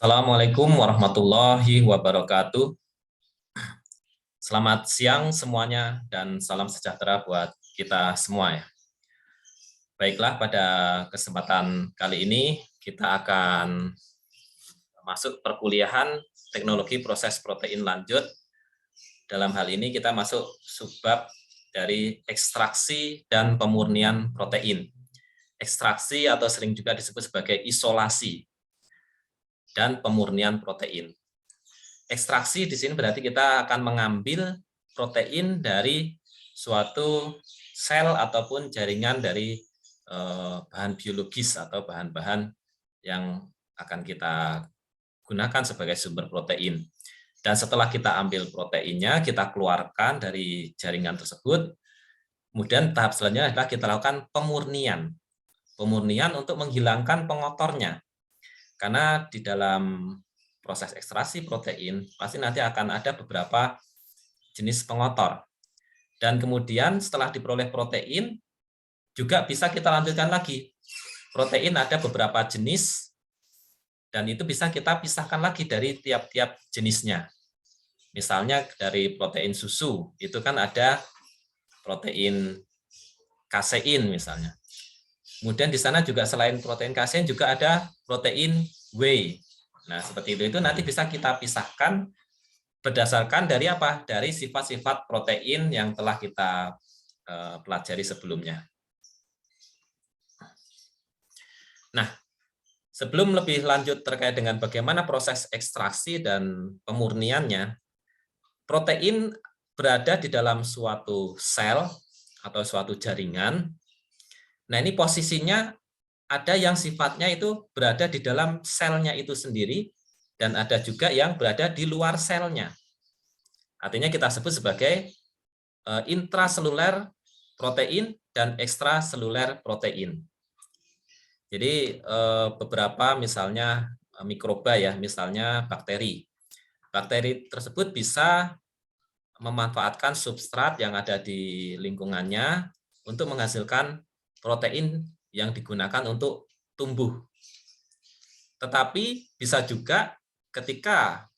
Assalamualaikum warahmatullahi wabarakatuh. Selamat siang semuanya dan salam sejahtera buat kita semua ya. Baiklah, pada kesempatan kali ini kita akan masuk perkuliahan teknologi proses protein lanjut. Dalam hal ini kita masuk subbab dari ekstraksi dan pemurnian protein. Ekstraksi atau sering juga disebut sebagai isolasi dan pemurnian protein. Ekstraksi di sini berarti kita akan mengambil protein dari suatu sel ataupun jaringan dari bahan biologis atau bahan-bahan yang akan kita gunakan sebagai sumber protein. Dan setelah kita ambil proteinnya, kita keluarkan dari jaringan tersebut, kemudian tahap selanjutnya adalah kita lakukan pemurnian. Pemurnian untuk menghilangkan pengotornya. Karena di dalam proses ekstraksi protein, pasti nanti akan ada beberapa jenis pengotor. Dan kemudian setelah diperoleh protein, juga bisa kita lanjutkan lagi. Protein ada beberapa jenis, dan itu bisa kita pisahkan lagi dari tiap-tiap jenisnya. Misalnya dari protein susu, itu kan ada protein kasein misalnya. Kemudian di sana juga selain protein kasein juga ada protein whey. Nah, seperti itu nanti bisa kita pisahkan berdasarkan dari apa? Dari sifat-sifat protein yang telah kita pelajari sebelumnya. Nah, sebelum lebih lanjut terkait dengan bagaimana proses ekstraksi dan pemurniannya, protein berada di dalam suatu sel atau suatu jaringan. Nah, ini posisinya ada yang sifatnya itu berada di dalam selnya itu sendiri, dan ada juga yang berada di luar selnya. Artinya kita sebut sebagai intraseluler protein dan ekstraseluler protein. Jadi beberapa misalnya mikroba ya, misalnya bakteri. Bakteri tersebut bisa memanfaatkan substrat yang ada di lingkungannya untuk menghasilkan protein yang digunakan untuk tumbuh. Tetapi bisa juga ketika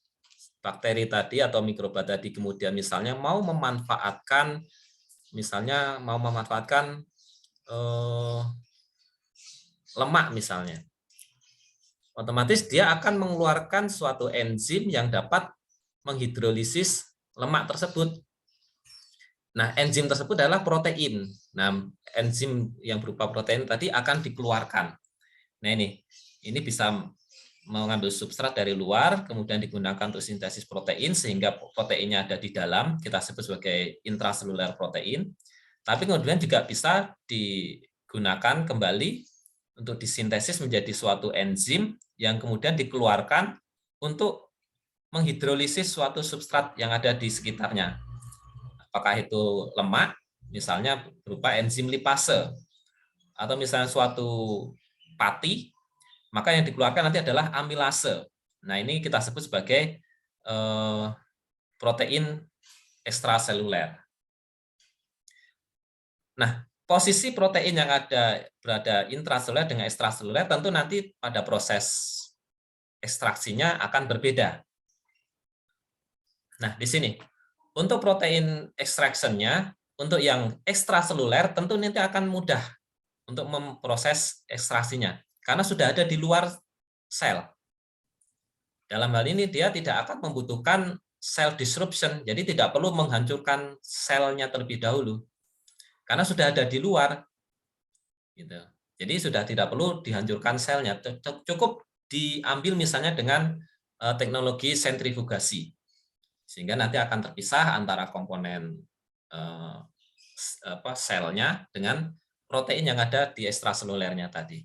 bakteri tadi atau mikroba tadi kemudian misalnya mau memanfaatkan lemak misalnya, otomatis dia akan mengeluarkan suatu enzim yang dapat menghidrolisis lemak tersebut. Nah, enzim tersebut adalah protein. Nah, enzim yang berupa protein tadi akan dikeluarkan. Nah, ini bisa mengambil substrat dari luar, kemudian digunakan untuk sintesis protein, sehingga proteinnya ada di dalam, kita sebut sebagai intraseluler protein. Tapi kemudian juga bisa digunakan kembali untuk disintesis menjadi suatu enzim yang kemudian dikeluarkan untuk menghidrolisis suatu substrat yang ada di sekitarnya. Apakah itu lemak, misalnya berupa enzim lipase, atau misalnya suatu pati, maka yang dikeluarkan nanti adalah amilase. Nah, ini kita sebut sebagai protein ekstraseluler. Nah, posisi protein yang berada intraseluler dengan ekstraseluler tentu nanti pada proses ekstraksinya akan berbeda. Nah, di sini untuk protein extraction-nya, untuk yang ekstraseluler tentu nanti akan mudah untuk memproses ekstraksinya karena sudah ada di luar sel. Dalam hal ini dia tidak akan membutuhkan cell disruption, jadi tidak perlu menghancurkan selnya terlebih dahulu karena sudah ada di luar. Gitu. Jadi sudah tidak perlu dihancurkan selnya, cukup diambil misalnya dengan teknologi sentrifugasi, sehingga nanti akan terpisah antara komponen selnya dengan protein yang ada di ekstraselulernya tadi.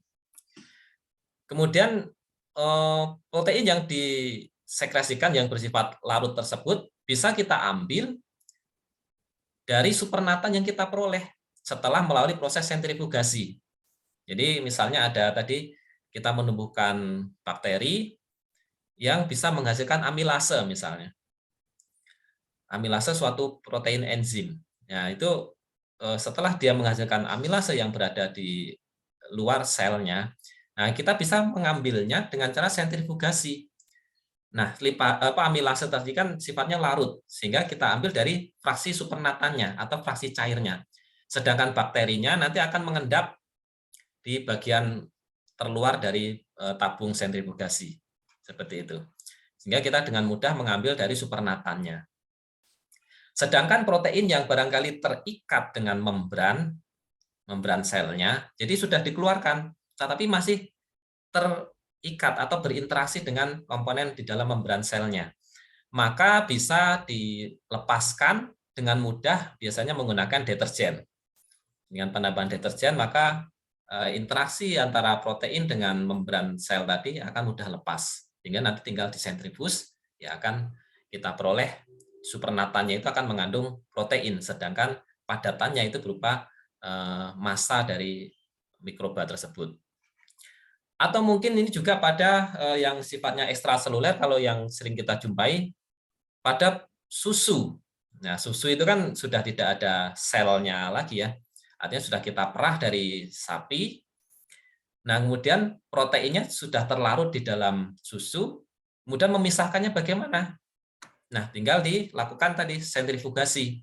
Kemudian protein yang disekresikan yang bersifat larut tersebut bisa kita ambil dari supernatan yang kita peroleh setelah melalui proses sentrifugasi. Jadi misalnya ada tadi kita menumbuhkan bakteri yang bisa menghasilkan amilase misalnya. Amilase suatu protein enzim. Nah, itu setelah dia menghasilkan amilase yang berada di luar selnya, nah kita bisa mengambilnya dengan cara sentrifugasi. Nah, amilase tadi kan sifatnya larut, sehingga kita ambil dari fraksi supernatannya atau fraksi cairnya. Sedangkan bakterinya nanti akan mengendap di bagian terluar dari tabung sentrifugasi. Seperti itu. Sehingga kita dengan mudah mengambil dari supernatannya. Sedangkan protein yang barangkali terikat dengan membran selnya, jadi sudah dikeluarkan, tetapi masih terikat atau berinteraksi dengan komponen di dalam membran selnya. Maka bisa dilepaskan dengan mudah biasanya menggunakan deterjen. Dengan penambahan deterjen maka interaksi antara protein dengan membran sel tadi akan mudah lepas. Sehingga nanti tinggal disentrifus, ya akan kita peroleh supernatannya itu akan mengandung protein, sedangkan padatannya itu berupa massa dari mikroba tersebut. Atau mungkin ini juga pada yang sifatnya ekstraseluler, kalau yang sering kita jumpai pada susu. Nah, susu itu kan sudah tidak ada selnya lagi ya. Artinya sudah kita perah dari sapi. Nah, kemudian proteinnya sudah terlarut di dalam susu. Kemudian memisahkannya bagaimana? Nah, tinggal dilakukan tadi sentrifugasi.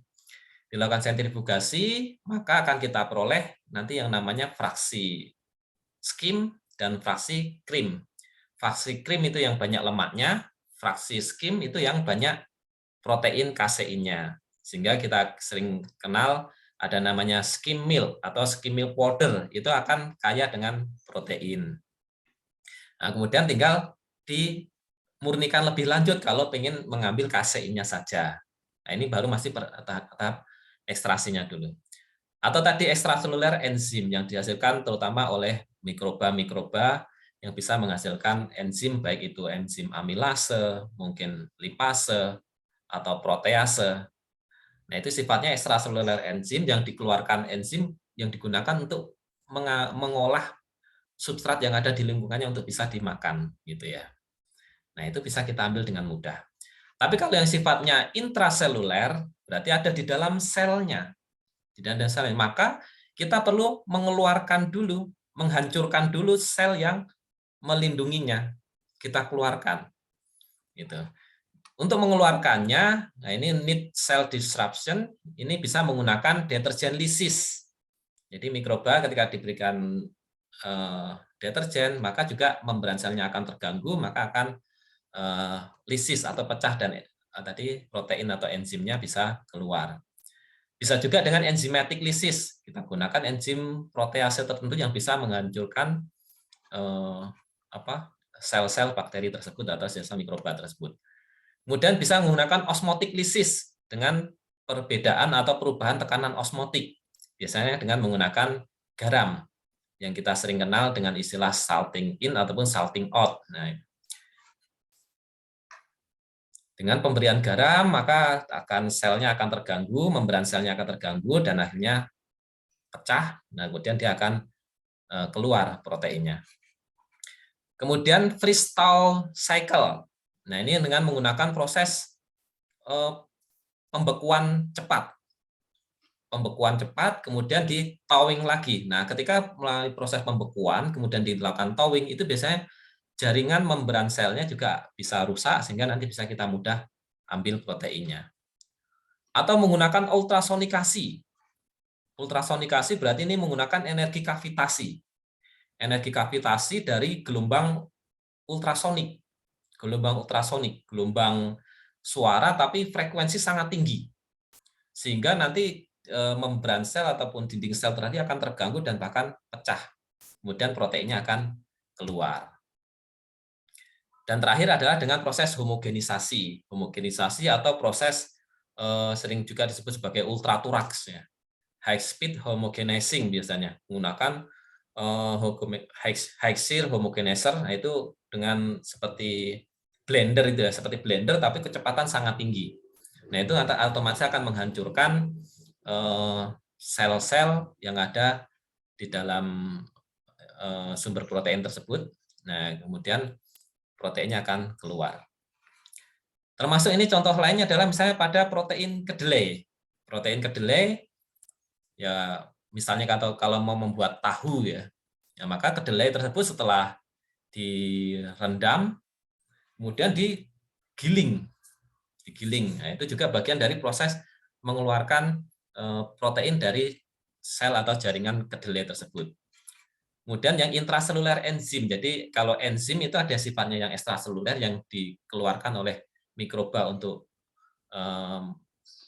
Dilakukan sentrifugasi, maka akan kita peroleh nanti yang namanya fraksi skim dan fraksi krim. Fraksi krim itu yang banyak lemaknya, fraksi skim itu yang banyak protein kaseinnya. Sehingga kita sering kenal ada namanya skim milk atau skim milk powder, itu akan kaya dengan protein. Nah, kemudian tinggal dimurnikan lebih lanjut kalau ingin mengambil kaseinnya saja. Nah, ini baru masih tahap ekstrasinya dulu. Atau tadi ekstraseluler enzim yang dihasilkan terutama oleh mikroba-mikroba yang bisa menghasilkan enzim, baik itu enzim amilase, mungkin lipase, atau protease. Nah, itu sifatnya ekstraseluler enzim yang dikeluarkan enzim yang digunakan untuk mengolah substrat yang ada di lingkungannya untuk bisa dimakan, gitu ya. Nah, itu bisa kita ambil dengan mudah. Tapi kalau yang sifatnya intraseluler, berarti ada di dalam selnya. Di dalam selnya, maka kita perlu mengeluarkan dulu, menghancurkan dulu sel yang melindunginya. Kita keluarkan. Gitu. Untuk mengeluarkannya, nah ini need cell disruption, ini bisa menggunakan deterjen lisis. Jadi mikroba ketika diberikan deterjen, maka juga membran selnya akan terganggu, maka akan lisis atau pecah dan tadi protein atau enzimnya bisa keluar. Bisa juga dengan enzimatic lisis, kita gunakan enzim protease tertentu yang bisa menghancurkan sel-sel bakteri tersebut atau sel-sel mikroba tersebut. Kemudian bisa menggunakan osmotic lisis dengan perbedaan atau perubahan tekanan osmotik. Biasanya dengan menggunakan garam yang kita sering kenal dengan istilah salting in ataupun salting out. Nah, dengan pemberian garam maka selnya akan terganggu, membran selnya akan terganggu dan akhirnya pecah. Nah, kemudian dia akan keluar proteinnya. Kemudian freeze-thaw cycle. Nah, ini dengan menggunakan proses pembekuan cepat. Pembekuan cepat, kemudian di thawing lagi. Nah, ketika melalui proses pembekuan, kemudian dilakukan thawing, itu biasanya jaringan membran selnya juga bisa rusak, sehingga nanti bisa kita mudah ambil proteinnya. Atau menggunakan ultrasonikasi. Ultrasonikasi berarti ini menggunakan energi kavitasi. Energi kavitasi dari gelombang ultrasonik. Gelombang suara tapi frekuensi sangat tinggi. Sehingga nanti membran sel ataupun dinding sel tadi akan terganggu dan bahkan pecah. Kemudian proteinnya akan keluar. Dan terakhir adalah dengan proses homogenisasi. Homogenisasi atau proses sering juga disebut sebagai ultraturaks ya. High speed homogenizing biasanya menggunakan high-shear homogenizer. Nah, itu dengan seperti blender itu ya, seperti blender tapi kecepatan sangat tinggi. Nah, itu otomatis akan menghancurkan sel-sel yang ada di dalam sumber protein tersebut. Nah, kemudian proteinnya akan keluar. Termasuk ini contoh lainnya adalah misalnya pada protein kedelai. Protein kedelai, ya misalnya kalau mau membuat tahu ya maka kedelai tersebut setelah direndam, kemudian digiling. Nah, itu juga bagian dari proses mengeluarkan protein dari sel atau jaringan kedelai tersebut. Kemudian yang intraseluler enzim. Jadi kalau enzim itu ada sifatnya yang ekstraseluler yang dikeluarkan oleh mikroba untuk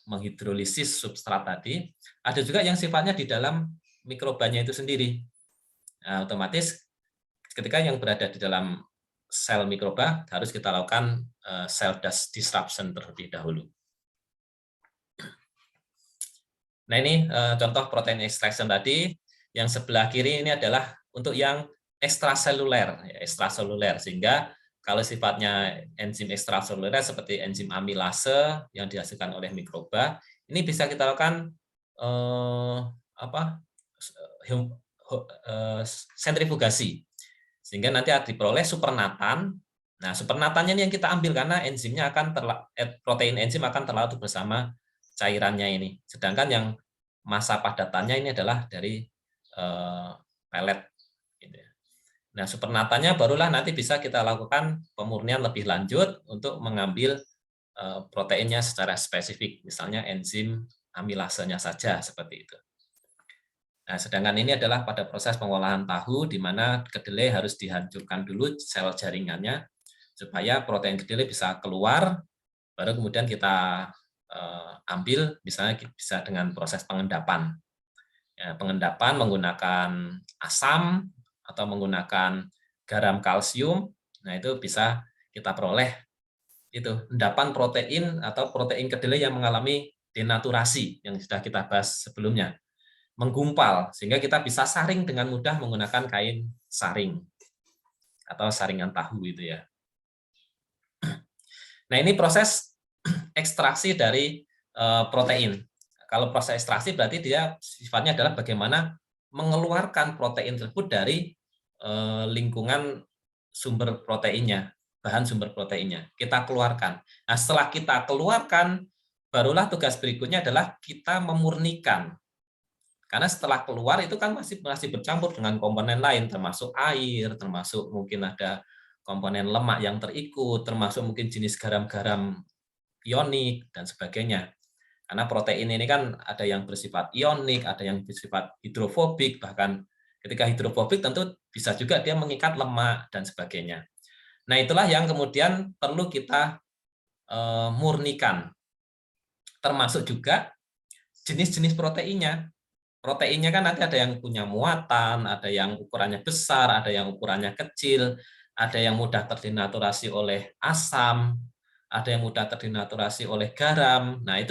menghidrolisis substrat tadi. Ada juga yang sifatnya di dalam mikrobanya itu sendiri. Nah, otomatis ketika yang berada di dalam sel mikroba harus kita lakukan cell disruption terlebih dahulu. Nah, ini contoh protein extraction tadi. Yang sebelah kiri ini adalah untuk yang ekstraseluler, sehingga kalau sifatnya enzim ekstraseluler seperti enzim amilase yang dihasilkan oleh mikroba, ini bisa kita lakukan sentrifugasi, sehingga nanti diperoleh supernatan. Nah, supernatannya ini yang kita ambil karena enzimnya akan protein enzim akan terlarut bersama cairannya ini. Sedangkan yang masa padatannya ini adalah dari pelet. Nah, supernatannya barulah nanti bisa kita lakukan pemurnian lebih lanjut untuk mengambil proteinnya secara spesifik, misalnya enzim amilasenya saja seperti itu. Nah, sedangkan ini adalah pada proses pengolahan tahu di mana kedelai harus dihancurkan dulu sel jaringannya supaya protein kedelai bisa keluar, baru kemudian kita ambil, misalnya bisa dengan proses pengendapan. Ya, pengendapan menggunakan asam atau menggunakan garam kalsium. Nah, itu bisa kita peroleh itu endapan protein atau protein kedelai yang mengalami denaturasi yang sudah kita bahas sebelumnya. Menggumpal sehingga kita bisa saring dengan mudah menggunakan kain saring atau saringan tahu itu ya. Nah, ini proses ekstraksi dari protein. Kalau proses ekstraksi berarti dia sifatnya adalah bagaimana mengeluarkan protein tersebut dari lingkungan sumber proteinnya, bahan sumber proteinnya. Kita keluarkan. Nah, setelah kita keluarkan, barulah tugas berikutnya adalah kita memurnikan. Karena setelah keluar itu kan masih bercampur dengan komponen lain, termasuk air, termasuk mungkin ada komponen lemak yang terikut, termasuk mungkin jenis garam-garam ionik, dan sebagainya. Karena protein ini kan ada yang bersifat ionik, ada yang bersifat hidrofobik, bahkan ketika hidrofobik tentu bisa juga dia mengikat lemak, dan sebagainya. Nah, itulah yang kemudian perlu kita murnikan. Termasuk juga jenis-jenis proteinnya. Proteinnya kan nanti ada yang punya muatan, ada yang ukurannya besar, ada yang ukurannya kecil, ada yang mudah terdenaturasi oleh asam, ada yang mudah terdenaturasi oleh garam. Nah,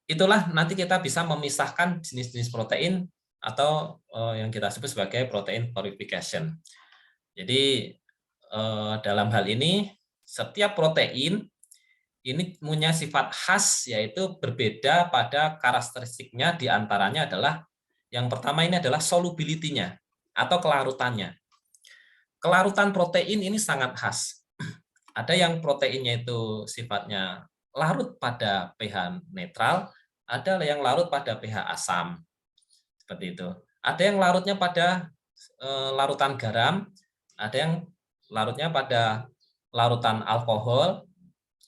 itulah nanti kita bisa memisahkan jenis-jenis protein atau yang kita sebut sebagai protein purification. Jadi dalam hal ini setiap protein ini punya sifat khas, yaitu berbeda pada karakteristiknya, diantaranya adalah yang pertama ini adalah solubility-nya atau kelarutannya. Kelarutan protein ini sangat khas. Ada yang proteinnya itu sifatnya larut pada pH netral, ada yang larut pada pH asam, seperti itu. Ada yang larutnya pada larutan garam, ada yang larutnya pada larutan alkohol,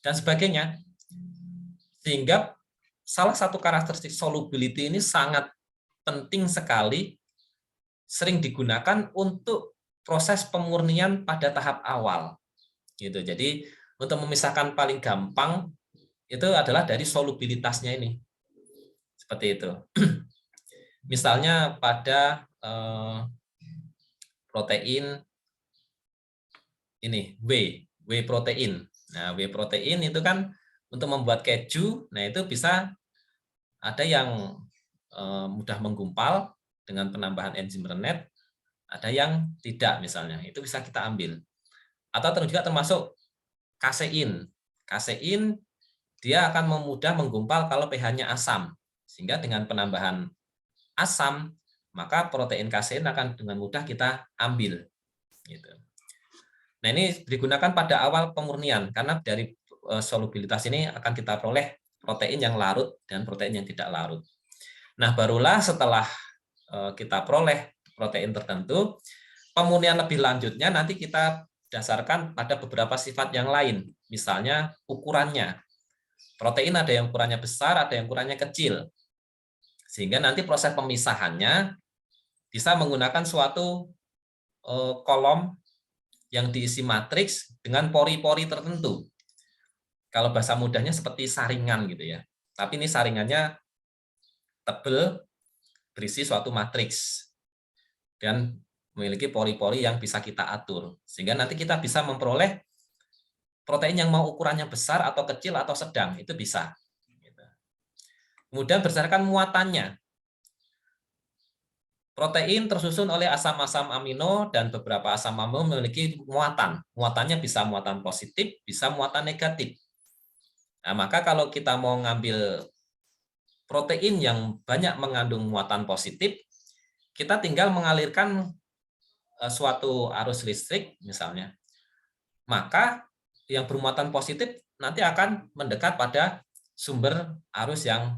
dan sebagainya. Sehingga salah satu karakteristik solubility ini sangat penting sekali, sering digunakan untuk proses pemurnian pada tahap awal. Gitu. Jadi untuk memisahkan paling gampang itu adalah dari solubilitasnya ini. Seperti itu. Misalnya pada protein ini whey protein. Nah, whey protein itu kan untuk membuat keju, nah itu bisa ada yang mudah menggumpal dengan penambahan enzim Rennet, ada yang tidak misalnya, itu bisa kita ambil. Atau juga termasuk kasein. Kasein dia akan mudah menggumpal kalau pH-nya asam, sehingga dengan penambahan asam, maka protein kasein akan dengan mudah kita ambil. Gitu. Nah, ini digunakan pada awal pemurnian, karena dari solubilitas ini akan kita peroleh protein yang larut dan protein yang tidak larut. Nah, barulah setelah kita peroleh protein tertentu, pemurnian lebih lanjutnya nanti kita didasarkan pada beberapa sifat yang lain, misalnya ukurannya. Protein ada yang ukurannya besar, ada yang ukurannya kecil. Sehingga nanti proses pemisahannya bisa menggunakan suatu kolom yang diisi matriks dengan pori-pori tertentu. Kalau bahasa mudahnya seperti saringan gitu ya. Tapi ini saringannya tebal, berisi suatu matriks dan memiliki pori-pori yang bisa kita atur. Sehingga nanti kita bisa memperoleh protein yang mau ukurannya besar atau kecil atau sedang, itu bisa. Kemudian berdasarkan muatannya. Protein tersusun oleh asam-asam amino dan beberapa asam amino memiliki muatan. Muatannya bisa muatan positif, bisa muatan negatif. Nah, maka kalau kita mau ngambil protein yang banyak mengandung muatan positif, kita tinggal mengalirkan suatu arus listrik misalnya. Maka yang bermuatan positif nanti akan mendekat pada sumber arus yang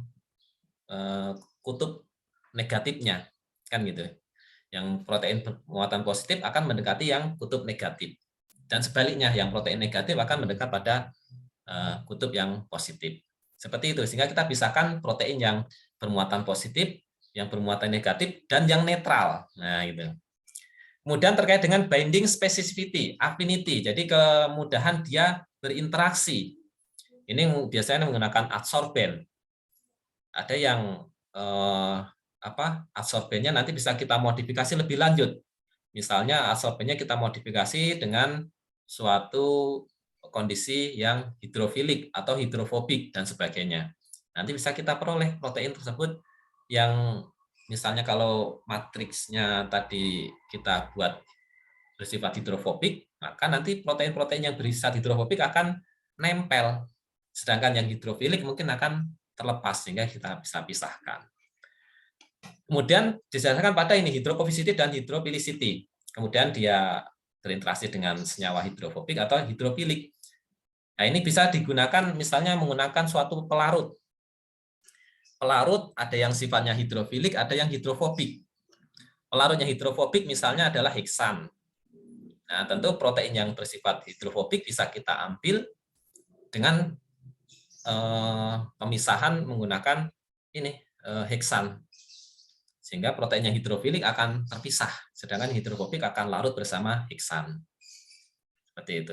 kutub negatifnya. Kan gitu. Yang protein bermuatan positif akan mendekati yang kutub negatif. Dan sebaliknya, yang protein negatif akan mendekat pada kutub yang positif. Seperti itu, sehingga kita pisahkan protein yang bermuatan positif, yang bermuatan negatif, dan yang netral. Nah, gitu. Kemudian terkait dengan binding specificity, affinity, jadi kemudahan dia berinteraksi. Ini biasanya menggunakan adsorben. Ada yang adsorbennya nanti bisa kita modifikasi lebih lanjut. Misalnya adsorbennya kita modifikasi dengan suatu kondisi yang hidrofilik atau hidrofobik dan sebagainya. Nanti bisa kita peroleh protein tersebut yang misalnya kalau matriksnya tadi kita buat bersifat hidrofobik, maka nanti protein-protein yang bersifat hidrofobik akan nempel. Sedangkan yang hidrofilik mungkin akan terlepas sehingga kita bisa pisahkan. Kemudian didasarkan pada ini hidrofobicity dan hidrophilicity. Kemudian dia berinteraksi dengan senyawa hidrofobik atau hidrofilik. Nah, ini bisa digunakan misalnya menggunakan suatu pelarut. Pelarut ada yang sifatnya hidrofilik, ada yang hidrofobik. Pelarutnya hidrofobik misalnya adalah heksan. Nah, tentu protein yang bersifat hidrofobik bisa kita ambil dengan pemisahan menggunakan ini heksan. Sehingga protein yang hidrofilik akan terpisah, sedangkan hidrofobik akan larut bersama heksan. Seperti itu.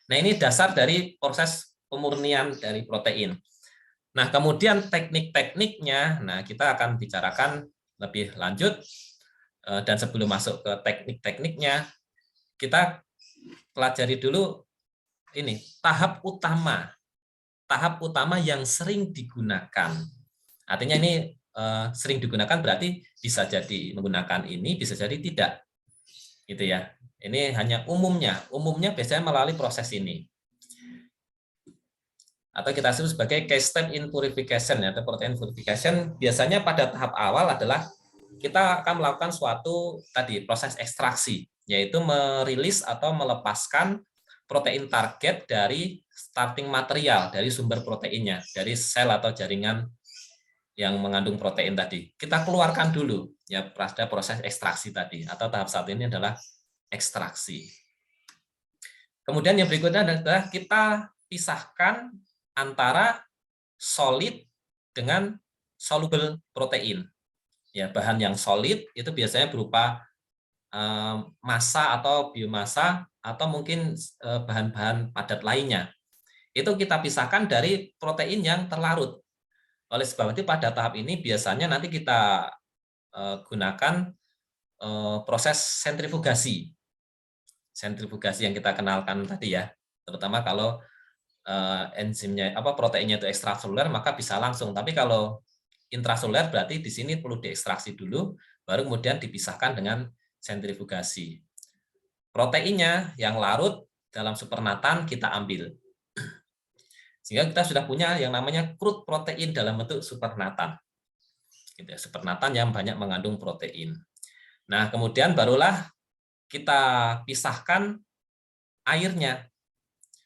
Nah, ini dasar dari proses pemurnian dari protein. Nah, kemudian teknik-tekniknya, nah kita akan bicarakan lebih lanjut. Dan sebelum masuk ke teknik-tekniknya, kita pelajari dulu ini tahap utama yang sering digunakan. Artinya ini sering digunakan berarti bisa jadi menggunakan ini, bisa jadi tidak, gitu ya. Ini hanya umumnya biasanya melalui proses ini, atau kita sebut sebagai case step in purification atau protein purification. Biasanya pada tahap awal adalah kita akan melakukan suatu tadi proses ekstraksi, yaitu merilis atau melepaskan protein target dari starting material, dari sumber proteinnya, dari sel atau jaringan yang mengandung protein tadi. Kita keluarkan dulu ya pada proses ekstraksi tadi, atau tahap satu ini adalah ekstraksi. Kemudian yang berikutnya adalah kita pisahkan antara solid dengan soluble protein. Ya, bahan yang solid itu biasanya berupa massa atau biomasa atau mungkin bahan-bahan padat lainnya. Itu kita pisahkan dari protein yang terlarut. Oleh sebab itu pada tahap ini biasanya nanti kita gunakan proses sentrifugasi. Sentrifugasi yang kita kenalkan tadi ya, terutama kalau enzimnya proteinnya itu ekstraseluler maka bisa langsung. Tapi kalau intraseluler berarti di sini perlu diekstraksi dulu, baru kemudian dipisahkan dengan sentrifugasi. Proteinnya yang larut dalam supernatan kita ambil. Sehingga kita sudah punya yang namanya crude protein dalam bentuk supernatan. Gitu, supernatan yang banyak mengandung protein. Nah, kemudian barulah kita pisahkan airnya.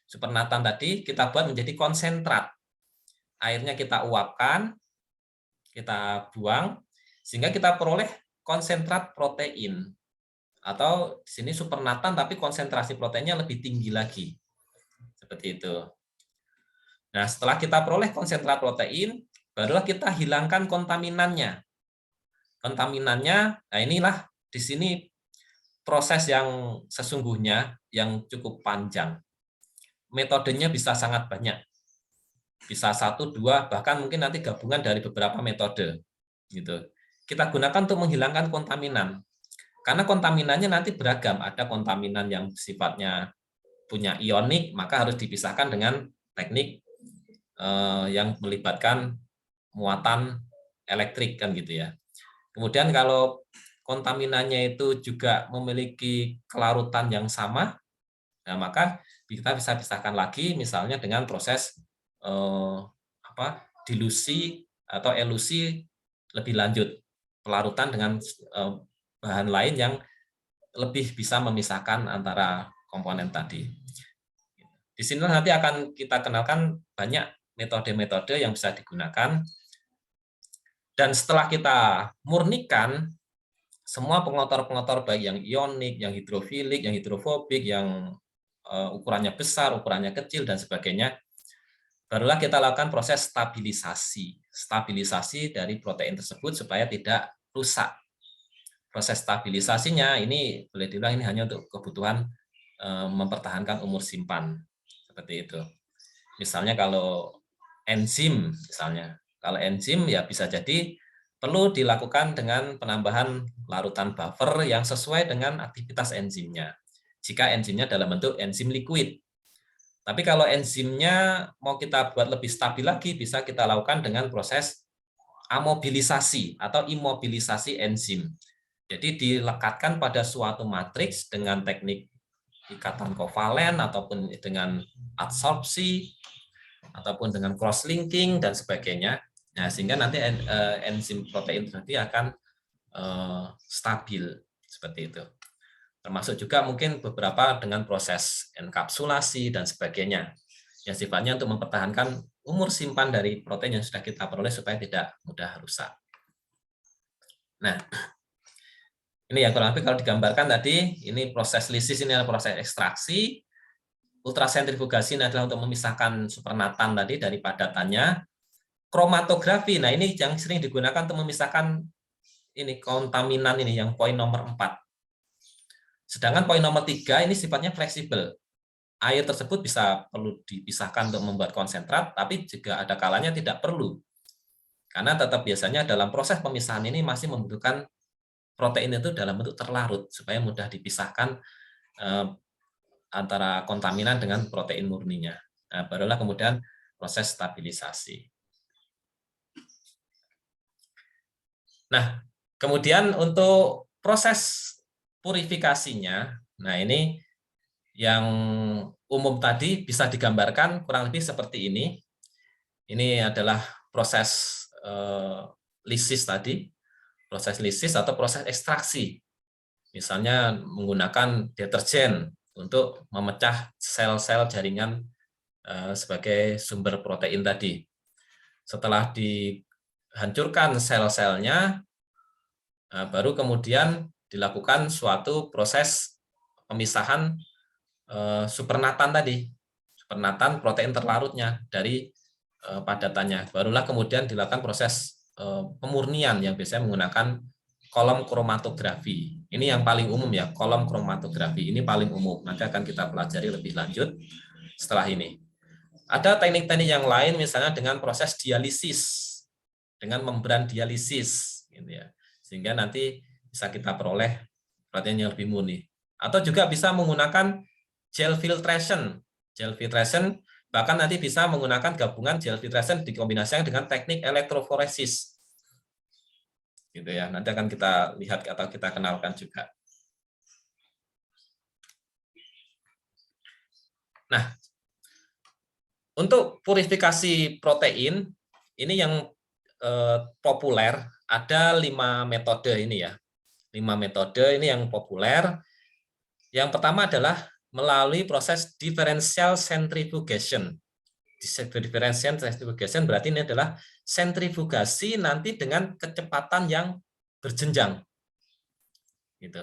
Supernatan tadi kita buat menjadi konsentrat. Airnya kita uapkan, kita buang, sehingga kita peroleh konsentrat protein. atau di sini supernatan tapi konsentrasi proteinnya lebih tinggi lagi. Seperti itu. Nah, setelah kita peroleh konsentrat protein, barulah kita hilangkan kontaminannya. Kontaminannya, nah inilah di sini proses yang sesungguhnya yang cukup panjang. Metodenya bisa sangat banyak. Bisa 1, 2, bahkan mungkin nanti gabungan dari beberapa metode. Gitu. Kita gunakan untuk menghilangkan kontaminan. Karena kontaminannya nanti beragam. Ada kontaminan yang sifatnya punya ionik, maka harus dipisahkan dengan teknik yang melibatkan muatan elektrik kan gitu ya. Kemudian kalau kontaminannya itu juga memiliki kelarutan yang sama, nah maka kita bisa pisahkan lagi misalnya dengan proses dilusi atau elusi lebih lanjut, pelarutan dengan bahan lain yang lebih bisa memisahkan antara komponen tadi. Di sini nanti akan kita kenalkan banyak metode-metode yang bisa digunakan. Dan setelah kita murnikan semua pengotor-pengotor baik yang ionik, yang hidrofilik, yang hidrofobik, yang ukurannya besar, ukurannya kecil, dan sebagainya, barulah kita lakukan proses stabilisasi. Stabilisasi dari protein tersebut supaya tidak rusak. Proses stabilisasinya ini boleh dibilang ini hanya untuk kebutuhan mempertahankan umur simpan. Seperti itu. Misalnya kalau enzim, kalau enzim ya bisa jadi perlu dilakukan dengan penambahan larutan buffer yang sesuai dengan aktivitas enzimnya. Jika enzimnya dalam bentuk enzim liquid. Tapi kalau enzimnya mau kita buat lebih stabil lagi, bisa kita lakukan dengan proses amobilisasi atau imobilisasi enzim. Jadi dilekatkan pada suatu matriks dengan teknik ikatan kovalen ataupun dengan adsorpsi ataupun dengan cross linking dan sebagainya. Nah, sehingga nanti enzim protein tadi akan stabil seperti itu. Termasuk juga mungkin beberapa dengan proses enkapsulasi dan sebagainya. Yang sifatnya untuk mempertahankan umur simpan dari protein yang sudah kita peroleh supaya tidak mudah rusak. Nah, ini ya kurang lebih kalau digambarkan tadi, ini proses lisis, ini adalah proses ekstraksi. Ultrasentrifugasi ini adalah untuk memisahkan supernatan tadi dari padatannya. Kromatografi, nah ini yang sering digunakan untuk memisahkan ini kontaminan ini yang poin nomor 4. Sedangkan poin nomor 3 ini sifatnya fleksibel. Air tersebut bisa perlu dipisahkan untuk membuat konsentrat, tapi juga ada kalanya tidak perlu. Karena tetap biasanya dalam proses pemisahan ini masih membutuhkan protein itu dalam bentuk terlarut supaya mudah dipisahkan antara kontaminan dengan protein murninya. Nah, barulah kemudian proses stabilisasi. Nah, kemudian untuk proses purifikasinya, nah ini yang umum tadi bisa digambarkan kurang lebih seperti ini. Ini adalah proses lisis tadi, proses lisis atau proses ekstraksi. Misalnya menggunakan deterjen untuk memecah sel-sel jaringan sebagai sumber protein tadi. Setelah dihancurkan sel-selnya, baru kemudian dilakukan suatu proses pemisahan supernatan tadi, supernatan protein terlarutnya dari padatannya. Barulah kemudian dilakukan proses pemurnian yang biasanya menggunakan kolom kromatografi. Ini yang paling umum ya, kolom kromatografi. Ini paling umum. Nanti akan kita pelajari lebih lanjut setelah ini. Ada teknik-teknik yang lain misalnya dengan proses dialisis, dengan membran dialisis gitu ya. Sehingga nanti bisa kita peroleh protein yang lebih murni. Atau juga bisa menggunakan gel filtration. Gel filtration bahkan nanti bisa menggunakan gabungan gel filtration dikombinasikan dengan teknik elektroforesis. Gitu ya. Nanti akan kita lihat atau kita kenalkan juga. Nah, untuk purifikasi protein ini yang populer ada 5 metode ini ya. 5 metode ini yang populer. Yang pertama adalah melalui proses differential centrifugation. Differential centrifugation berarti ini adalah sentrifugasi nanti dengan kecepatan yang berjenjang. Gitu.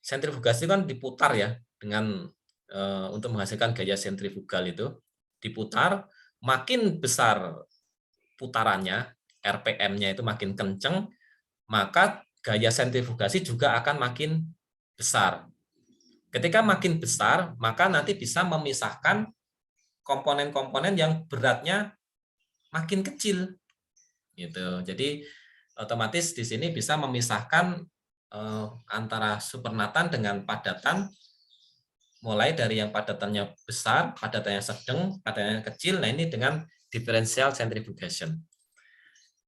sentrifugasi kan diputar ya dengan untuk menghasilkan gaya sentrifugal itu diputar, makin besar putarannya, RPM-nya itu makin kenceng, maka gaya sentrifugasi juga akan makin besar. Ketika makin besar, maka nanti bisa memisahkan komponen-komponen yang beratnya makin kecil. Gitu. Jadi otomatis di sini bisa memisahkan antara supernatan dengan padatan, mulai dari yang padatannya besar, padatannya sedang, padatannya kecil. Nah, ini dengan differential centrifugation.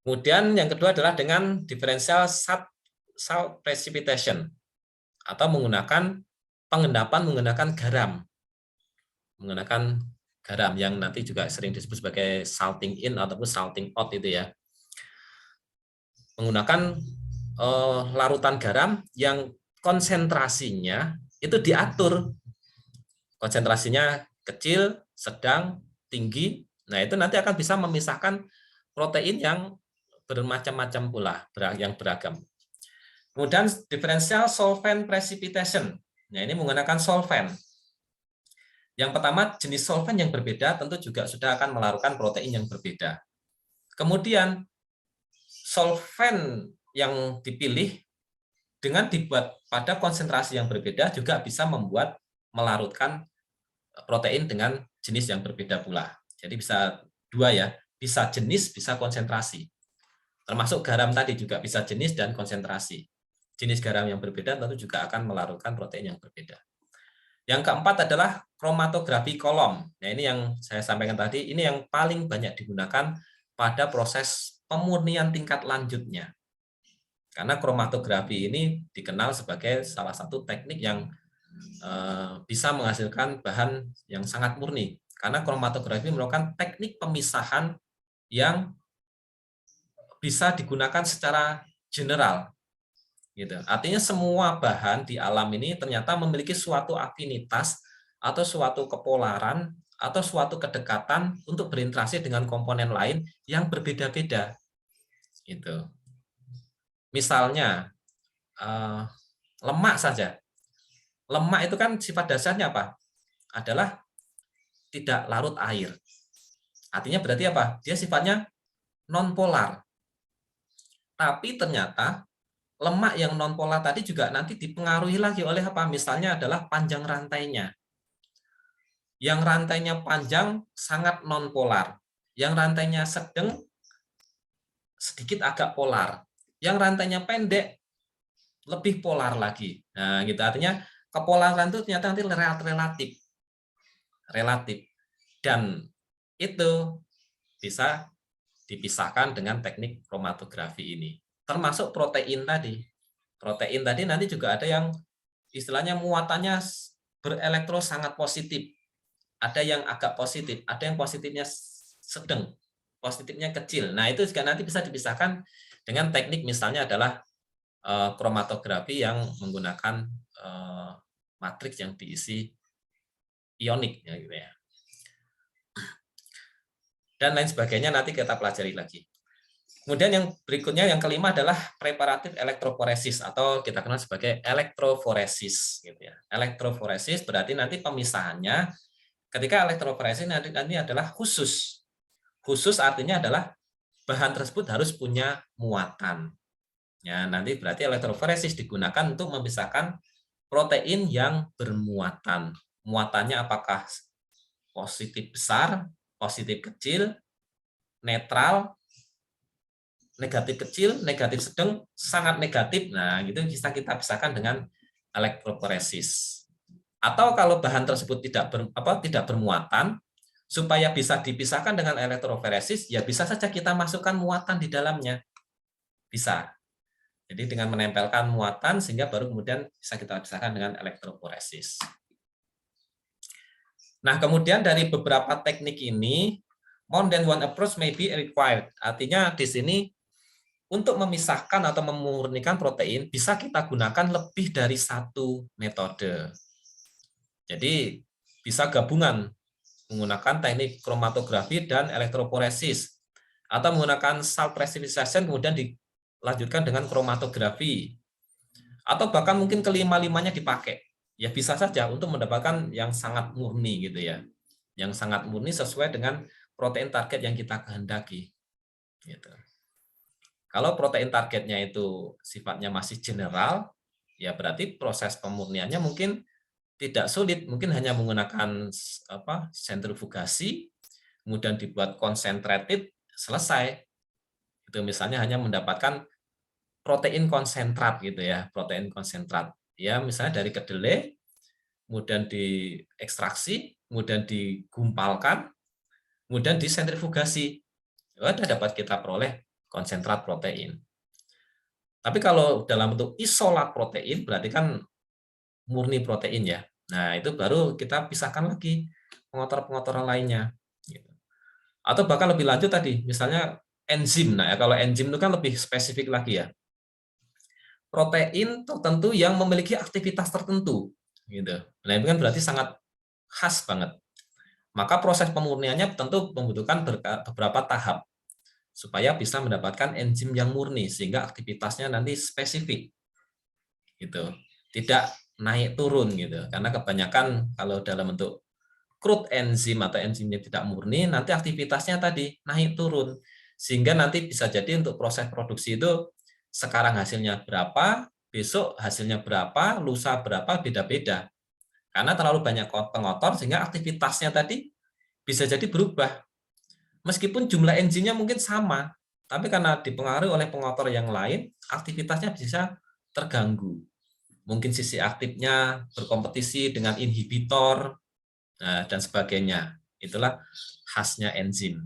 Kemudian yang kedua adalah dengan differential salt precipitation atau menggunakan pengendapan menggunakan garam. Menggunakan garam yang nanti juga sering disebut sebagai salting in ataupun salting out itu ya. Menggunakan larutan garam yang konsentrasinya itu diatur. Konsentrasinya kecil, sedang, tinggi. Nah, itu nanti akan bisa memisahkan protein yang bermacam-macam pula, yang beragam. Kemudian differential solvent precipitation. Nah, ini menggunakan solvent. Yang pertama, jenis solvent yang berbeda tentu juga sudah akan melarutkan protein yang berbeda. Kemudian solvent yang dipilih dengan dibuat pada konsentrasi yang berbeda juga bisa membuat melarutkan protein dengan jenis yang berbeda pula. Jadi bisa dua ya, bisa jenis, bisa konsentrasi. Termasuk garam tadi juga bisa jenis dan konsentrasi. Jenis garam yang berbeda tentu juga akan melarutkan protein yang berbeda. Yang keempat adalah kromatografi kolom. Nah, ini yang saya sampaikan tadi, ini yang paling banyak digunakan pada proses pemurnian tingkat lanjutnya. Karena kromatografi ini dikenal sebagai salah satu teknik yang bisa menghasilkan bahan yang sangat murni. Karena kromatografi merupakan teknik pemisahan yang bisa digunakan secara general. Gitu. Artinya semua bahan di alam ini ternyata memiliki suatu afinitas atau suatu kepolaran atau suatu kedekatan untuk berinteraksi dengan komponen lain yang berbeda-beda. Gitu. Misalnya lemak saja. Lemak itu kan sifat dasarnya apa? Adalah tidak larut air. Artinya berarti apa? Dia sifatnya non-polar. Tapi ternyata lemak yang non-polar tadi juga nanti dipengaruhi lagi oleh apa? Misalnya adalah panjang rantainya. Yang rantainya panjang sangat non-polar. Yang rantainya sedang sedikit agak polar. Yang rantainya pendek lebih polar lagi. Nah, gitu artinya kepolaran itu ternyata nanti relatif. Dan itu bisa dipisahkan dengan teknik kromatografi ini. Termasuk protein tadi. Protein tadi nanti juga ada yang istilahnya muatannya berelektro sangat positif. Ada yang agak positif, ada yang positifnya sedang, positifnya kecil. Nah, itu juga nanti bisa dipisahkan dengan teknik misalnya adalah kromatografi yang menggunakan matriks yang diisi ionik ya gitu ya. Dan lain sebagainya nanti kita pelajari lagi. Kemudian yang berikutnya yang kelima adalah preparatif elektroforesis atau kita kenal sebagai elektroforesis gitu ya. Elektroforesis berarti nanti pemisahannya ketika elektroforesis nanti adalah khusus. Khusus artinya adalah bahan tersebut harus punya muatan. Ya, nanti berarti elektroforesis digunakan untuk memisahkan protein yang bermuatan. Muatannya apakah positif besar, positif kecil, netral, negatif kecil, negatif sedang, sangat negatif. Nah, gitu bisa kita pisahkan dengan elektroforesis. Atau kalau bahan tersebut tidak bermuatan, supaya bisa dipisahkan dengan elektroforesis, ya bisa saja kita masukkan muatan di dalamnya. Bisa. Jadi dengan menempelkan muatan sehingga baru kemudian bisa kita pisahkan dengan elektroforesis. Nah, kemudian dari beberapa teknik ini, more than one approach may be required. Artinya di sini untuk memisahkan atau memurnikan protein bisa kita gunakan lebih dari satu metode. Jadi bisa gabungan menggunakan teknik kromatografi dan elektroforesis atau menggunakan salt precipitation kemudian dilanjutkan dengan kromatografi atau bahkan mungkin kelima-limanya dipakai. Ya bisa saja untuk mendapatkan yang sangat murni gitu ya. Yang sangat murni sesuai dengan protein target yang kita kehendaki. Gitu. Kalau protein targetnya itu sifatnya masih general, ya berarti proses pemurniannya mungkin tidak sulit, mungkin hanya menggunakan sentrifugasi, kemudian dibuat concentrated, selesai. Itu misalnya hanya mendapatkan protein konsentrat gitu ya, protein konsentrat. Ya misalnya dari kedelai, kemudian diekstraksi, kemudian digumpalkan, kemudian disentrifugasi. Sudah dapat kita peroleh konsentrat protein. Tapi kalau dalam bentuk isolat protein berarti kan murni protein ya. Nah, itu baru kita pisahkan lagi pengotor-pengotoran lainnya. Gitu. Atau bahkan lebih lanjut tadi, misalnya enzim. Nah, ya, kalau enzim itu kan lebih spesifik lagi ya. Protein tertentu yang memiliki aktivitas tertentu. Gitu. Nah, itu kan berarti sangat khas banget. Maka proses pemurniannya tentu membutuhkan beberapa tahap supaya bisa mendapatkan enzim yang murni sehingga aktivitasnya nanti spesifik. Gitu. Tidak naik turun gitu. Karena kebanyakan kalau dalam bentuk crude enzim atau enzimnya tidak murni, nanti aktivitasnya tadi naik turun. Sehingga nanti bisa jadi untuk proses produksi itu sekarang hasilnya berapa, besok hasilnya berapa, lusa berapa, beda-beda. Karena terlalu banyak pengotor sehingga aktivitasnya tadi bisa jadi berubah. Meskipun jumlah enzimnya mungkin sama, tapi karena dipengaruhi oleh pengotor yang lain, aktivitasnya bisa terganggu. Mungkin sisi aktifnya berkompetisi dengan inhibitor, dan sebagainya. Itulah khasnya enzim.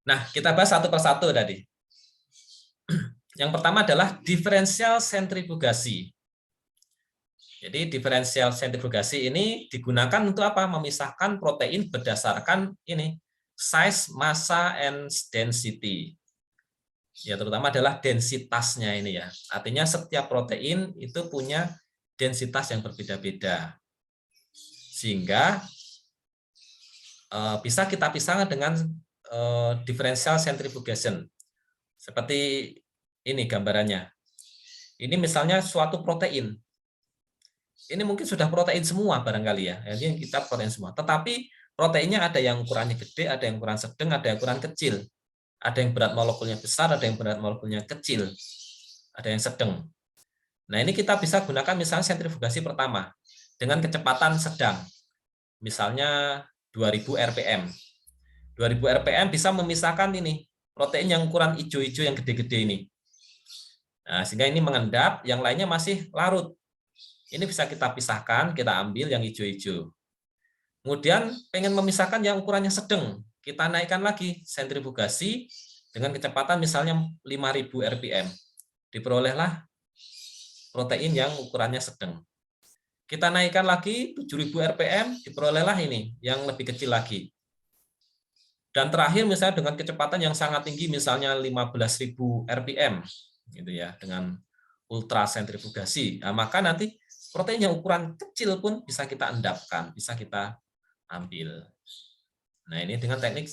Nah, kita bahas satu persatu tadi. Yang pertama adalah diferensial sentrifugasi. Jadi diferensial sentrifugasi ini digunakan untuk apa? Memisahkan protein berdasarkan ini size, massa, and density. Ya, terutama adalah densitasnya ini ya. Artinya setiap protein itu punya densitas yang berbeda-beda. Sehingga bisa kita pisahkan dengan differential centrifugation. Seperti ini gambarannya. Ini misalnya suatu protein. Ini mungkin sudah protein semua barangkali ya. Ini kita protein semua. Tetapi proteinnya ada yang ukurannya gede, ada yang ukuran sedang, ada yang ukuran kecil. Ada yang berat molekulnya besar, ada yang berat molekulnya kecil. Ada yang sedang. Nah, ini kita bisa gunakan misalnya sentrifugasi pertama dengan kecepatan sedang. Misalnya 2000 rpm. 2000 rpm bisa memisahkan ini protein yang ukuran hijau-hijau yang gede-gede ini. Nah, sehingga ini mengendap, yang lainnya masih larut. Ini bisa kita pisahkan, kita ambil yang hijau-hijau. Kemudian pengen memisahkan yang ukurannya sedang, kita naikkan lagi sentrifugasi dengan kecepatan misalnya 5000 rpm. Diperolehlah protein yang ukurannya sedang. Kita naikkan lagi 7000 rpm, diperolehlah ini yang lebih kecil lagi. Dan terakhir misalnya dengan kecepatan yang sangat tinggi, misalnya 15.000 rpm, gitu ya, dengan ultrasentrifugasi. Nah, maka nanti protein yang ukuran kecil pun bisa kita endapkan, bisa kita ambil. Nah, ini dengan teknik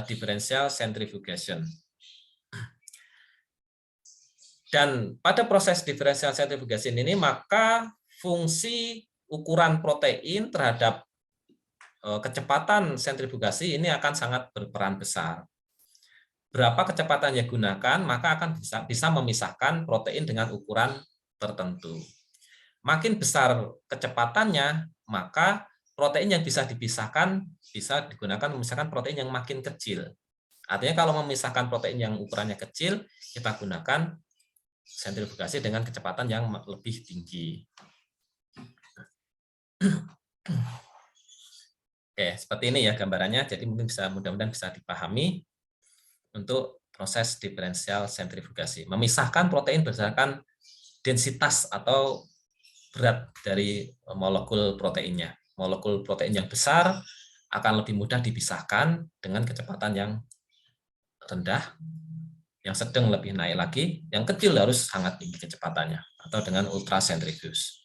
differential centrifugation. Dan pada proses differential centrifugation ini, maka fungsi ukuran protein terhadap kecepatan sentrifugasi ini akan sangat berperan besar. Berapa kecepatan yang digunakan, maka akan bisa memisahkan protein dengan ukuran tertentu. Makin besar kecepatannya, maka protein yang bisa dipisahkan bisa digunakan memisahkan protein yang makin kecil. Artinya kalau memisahkan protein yang ukurannya kecil, kita gunakan sentrifugasi dengan kecepatan yang lebih tinggi. Oke, seperti ini ya gambarannya. Jadi mungkin mudah-mudahan bisa dipahami untuk proses diferensial sentrifugasi. Memisahkan protein berdasarkan densitas atau berat dari molekul proteinnya. Molekul protein yang besar akan lebih mudah dipisahkan dengan kecepatan yang rendah, yang sedang lebih naik lagi, yang kecil harus sangat tinggi kecepatannya, atau dengan ultrasentrifuge.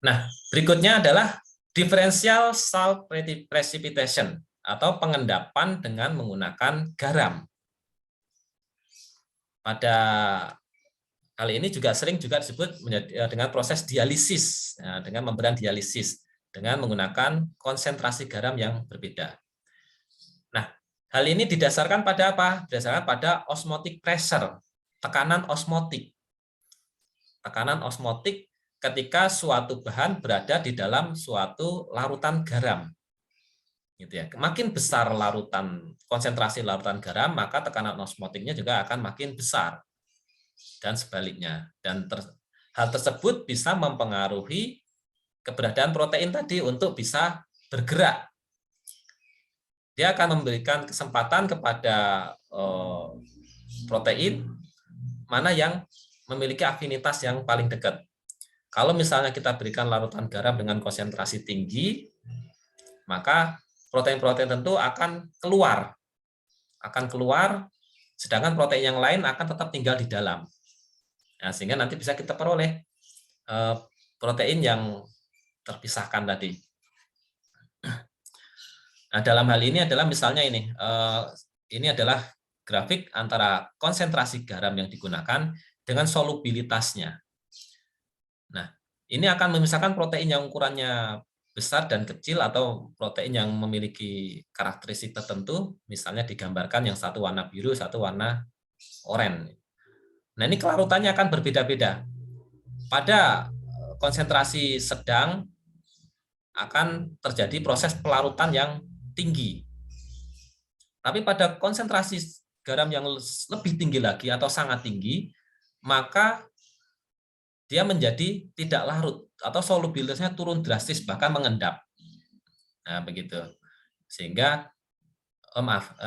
Nah, berikutnya adalah differential salt precipitation atau pengendapan dengan menggunakan garam. Pada kali ini juga sering juga disebut dengan proses dialisis, dengan memberikan dialisis dengan menggunakan konsentrasi garam yang berbeda. Nah, hal ini didasarkan pada apa? Didasarkan pada osmotic pressure, tekanan osmotik. Tekanan osmotik ketika suatu bahan berada di dalam suatu larutan garam. Gitu ya. Makin besar konsentrasi larutan garam, maka tekanan osmotiknya juga akan makin besar. Dan sebaliknya. Dan hal tersebut bisa mempengaruhi keberadaan protein tadi untuk bisa bergerak. Dia akan memberikan kesempatan kepada protein mana yang memiliki afinitas yang paling dekat. Kalau misalnya kita berikan larutan garam dengan konsentrasi tinggi, maka protein-protein tentu akan keluar. Sedangkan protein yang lain akan tetap tinggal di dalam. Nah, sehingga nanti bisa kita peroleh protein yang terpisahkan tadi. Nah, dalam hal ini adalah misalnya ini adalah grafik antara konsentrasi garam yang digunakan dengan solubilitasnya. Nah, ini akan memisahkan protein yang ukurannya besar dan kecil atau protein yang memiliki karakteristik tertentu, misalnya digambarkan yang satu warna biru, satu warna oranye. Nah, ini kelarutannya akan berbeda-beda. Pada konsentrasi sedang akan terjadi proses pelarutan yang tinggi. Tapi pada konsentrasi garam yang lebih tinggi lagi atau sangat tinggi, maka dia menjadi tidak larut atau solubilitasnya turun drastis, bahkan mengendap. Nah, begitu. Sehingga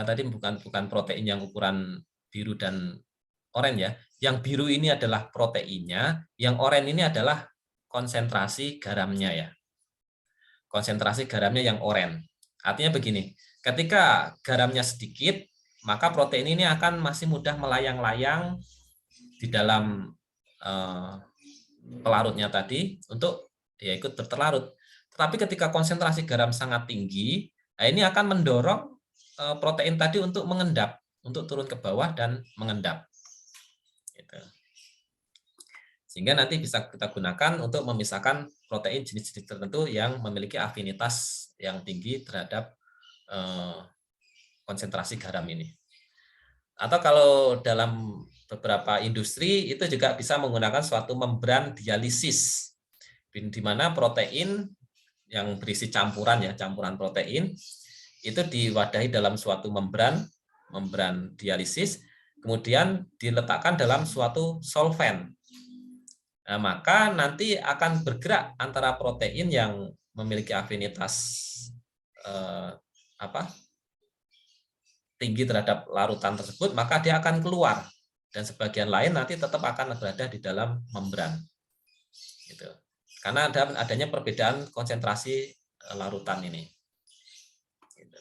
tadi bukan protein yang ukuran biru dan oranye ya. Yang biru ini adalah proteinnya, yang oranye ini adalah konsentrasi garamnya ya. Konsentrasi garamnya yang oranye. Artinya begini, ketika garamnya sedikit, maka protein ini akan masih mudah melayang-layang di dalam pelarutnya tadi untuk ya ikut berlarut. Tetapi ketika konsentrasi garam sangat tinggi, nah ini akan mendorong protein tadi untuk mengendap, untuk turun ke bawah dan mengendap. Gitu. Sehingga nanti bisa kita gunakan untuk memisahkan protein jenis-jenis tertentu yang memiliki afinitas yang tinggi terhadap konsentrasi garam ini. Atau kalau dalam beberapa industri itu juga bisa menggunakan suatu membran dialisis, di mana protein yang berisi campuran protein itu diwadahi dalam suatu membran dialisis, kemudian diletakkan dalam suatu solvent. Nah, maka nanti akan bergerak antara protein yang memiliki afinitas tinggi terhadap larutan tersebut, maka dia akan keluar, dan sebagian lain nanti tetap akan berada di dalam membran. Gitu. Karena adanya perbedaan konsentrasi larutan ini. Gitu.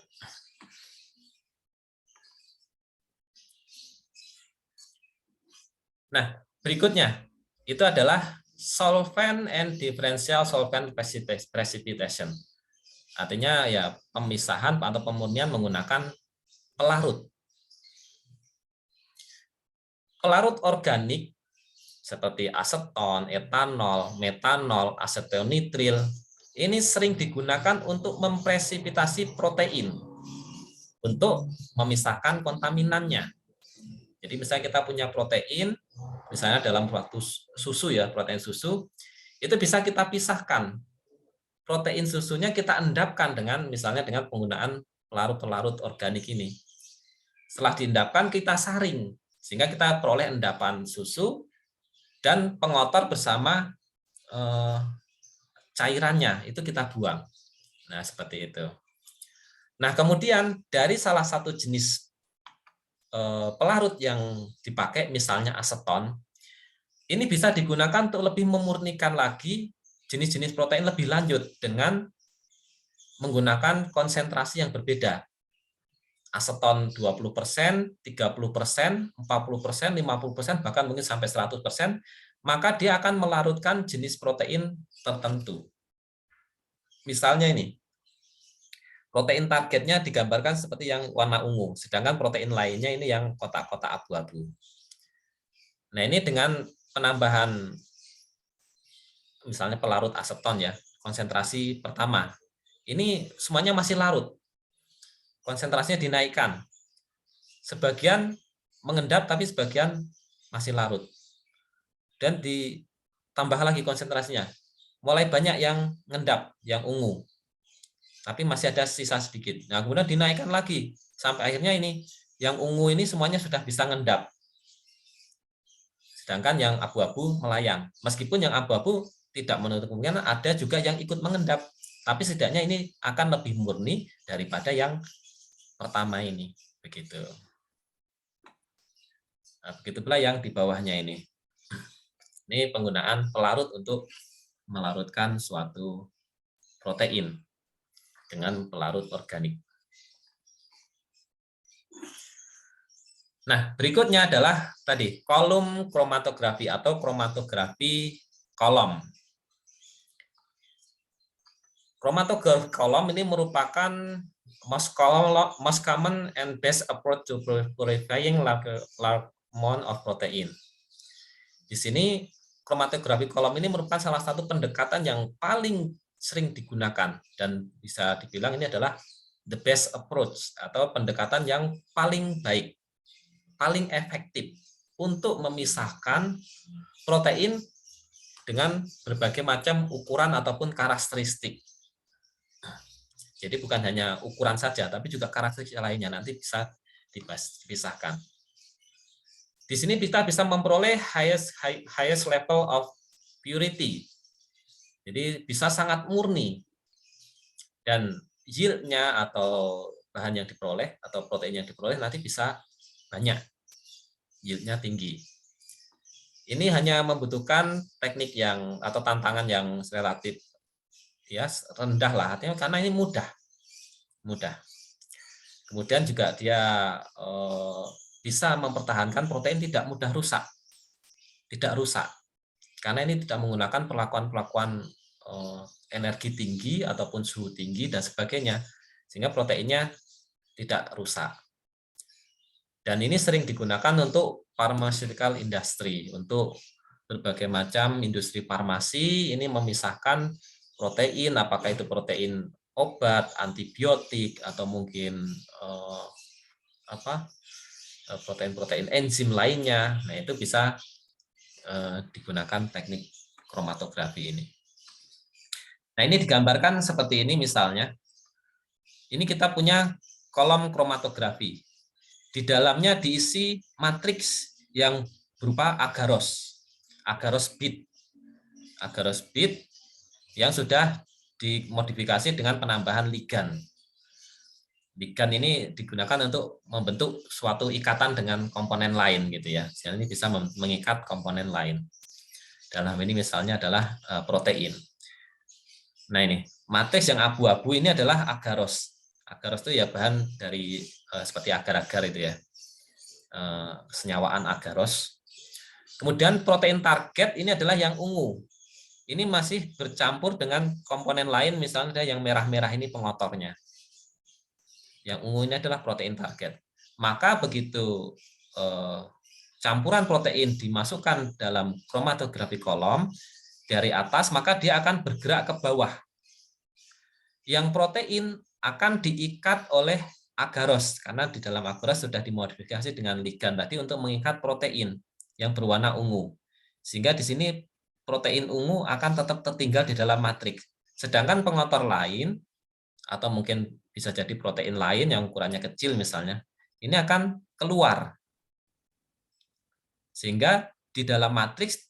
Nah, berikutnya itu adalah solvent and differential solvent precipitation. Artinya ya pemisahan atau pemurnian menggunakan pelarut. Pelarut organik seperti aseton, etanol, metanol, asetonitril ini sering digunakan untuk mempresipitasi protein untuk memisahkan kontaminannya. Jadi misalnya kita punya protein, misalnya dalam waktu susu ya, protein susu, itu bisa kita pisahkan. Protein susunya kita endapkan misalnya dengan penggunaan pelarut-pelarut organik ini. Setelah diendapkan kita saring, sehingga kita peroleh endapan susu dan pengotor bersama cairannya, itu kita buang. Nah, seperti itu. Nah, kemudian dari salah satu jenis pelarut yang dipakai, misalnya aseton, ini bisa digunakan untuk lebih memurnikan lagi jenis-jenis protein lebih lanjut dengan menggunakan konsentrasi yang berbeda. Aseton 20%, 30%, 40%, 50%, bahkan mungkin sampai 100%, maka dia akan melarutkan jenis protein tertentu. Misalnya ini, Protein targetnya digambarkan seperti yang warna ungu, sedangkan protein lainnya ini yang kotak-kotak abu-abu. Nah, ini dengan penambahan misalnya pelarut aseton ya, konsentrasi pertama. Ini semuanya masih larut. Konsentrasinya dinaikkan. Sebagian mengendap tapi sebagian masih larut. Dan ditambah lagi konsentrasinya. Mulai banyak yang ngendap, yang ungu. Tapi masih ada sisa sedikit. Nah, kemudian dinaikkan lagi sampai akhirnya ini yang ungu ini semuanya sudah bisa ngendap. Sedangkan yang abu-abu melayang. Meskipun yang abu-abu tidak menutup kemungkinan ada juga yang ikut mengendap. Tapi setidaknya ini akan lebih murni daripada yang pertama ini. Begitu. Nah, begitu pula yang di bawahnya ini. Ini penggunaan pelarut untuk melarutkan suatu protein dengan pelarut organik. Nah, berikutnya adalah tadi kolom kromatografi atau kromatografi kolom. Kromatografi kolom ini merupakan most common and best approach to purifying large amount of protein. Di sini kromatografi kolom ini merupakan salah satu pendekatan yang paling sering digunakan dan bisa dibilang ini adalah the best approach atau pendekatan yang paling baik, paling efektif untuk memisahkan protein dengan berbagai macam ukuran ataupun karakteristik. Jadi bukan hanya ukuran saja, tapi juga karakteristik lainnya nanti bisa dipisahkan. Di sini kita bisa memperoleh highest level of purity. Jadi bisa sangat murni. Dan yield-nya atau bahan yang diperoleh atau protein yang diperoleh nanti bisa banyak. Yield-nya tinggi. Ini hanya membutuhkan teknik yang atau tantangan yang relatif ya rendah lah, artinya karena ini mudah. Kemudian juga dia bisa mempertahankan protein tidak mudah rusak, karena ini tidak menggunakan perlakuan energi tinggi ataupun suhu tinggi dan sebagainya, sehingga proteinnya tidak rusak. Dan ini sering digunakan untuk pharmaceutical industry, untuk berbagai macam industri farmasi ini memisahkan protein, apakah itu protein obat, antibiotik, atau mungkin protein-protein enzim lainnya. Nah, itu bisa digunakan teknik kromatografi ini. Nah, ini digambarkan seperti ini misalnya. Ini kita punya kolom kromatografi. Di dalamnya diisi matriks yang berupa agarose bead yang sudah dimodifikasi dengan penambahan ligan. Ligan ini digunakan untuk membentuk suatu ikatan dengan komponen lain gitu ya. Jadi ini bisa mengikat komponen lain. Dalam ini misalnya adalah protein. Nah, ini matriks yang abu-abu ini adalah agarose. Agarose itu ya bahan dari seperti agar-agar itu ya. Senyawaan agarose. Kemudian protein target ini adalah yang ungu. Ini masih bercampur dengan komponen lain, misalnya yang merah-merah ini pengotornya. Yang ungu ini adalah protein target. Maka begitu campuran protein dimasukkan dalam kromatografi kolom dari atas, maka dia akan bergerak ke bawah. Yang protein akan diikat oleh agarose, karena di dalam agarose sudah dimodifikasi dengan ligan tadi untuk mengikat protein yang berwarna ungu. Sehingga di sini protein ungu akan tetap tertinggal di dalam matriks. Sedangkan pengotor lain, atau mungkin bisa jadi protein lain yang ukurannya kecil misalnya, ini akan keluar. Sehingga di dalam matriks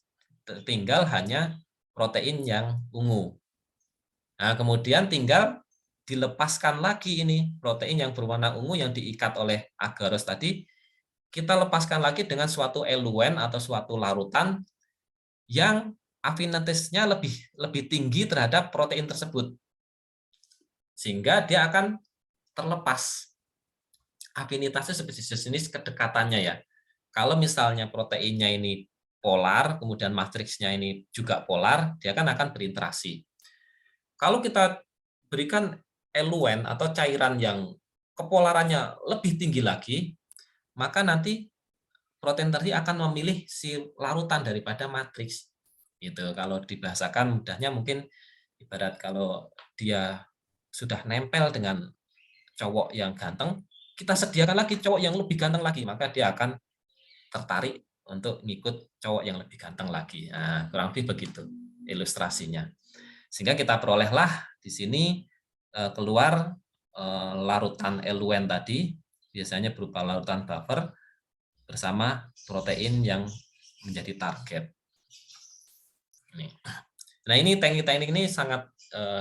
tinggal hanya protein yang ungu. Nah, kemudian tinggal dilepaskan lagi ini protein yang berwarna ungu yang diikat oleh agarose tadi, kita lepaskan lagi dengan suatu eluen atau suatu larutan yang afinitasnya lebih tinggi terhadap protein tersebut. Sehingga dia akan terlepas. Afinitasnya sejenis kedekatannya ya. Kalau misalnya proteinnya ini polar, kemudian matriksnya ini juga polar, dia akan berinteraksi. Kalau kita berikan eluen atau cairan yang kepolarannya lebih tinggi lagi, maka nanti protein tadi akan memilih si larutan daripada matriks. Gitu. Kalau dibahasakan mudahnya mungkin ibarat kalau dia sudah nempel dengan cowok yang ganteng, kita sediakan lagi cowok yang lebih ganteng lagi, maka dia akan tertarik untuk ngikut cowok yang lebih ganteng lagi. Nah, kurang lebih begitu ilustrasinya. Sehingga kita perolehlah di sini keluar larutan eluen tadi, biasanya berupa larutan buffer bersama protein yang menjadi target. Nah, ini teknik-teknik ini sangat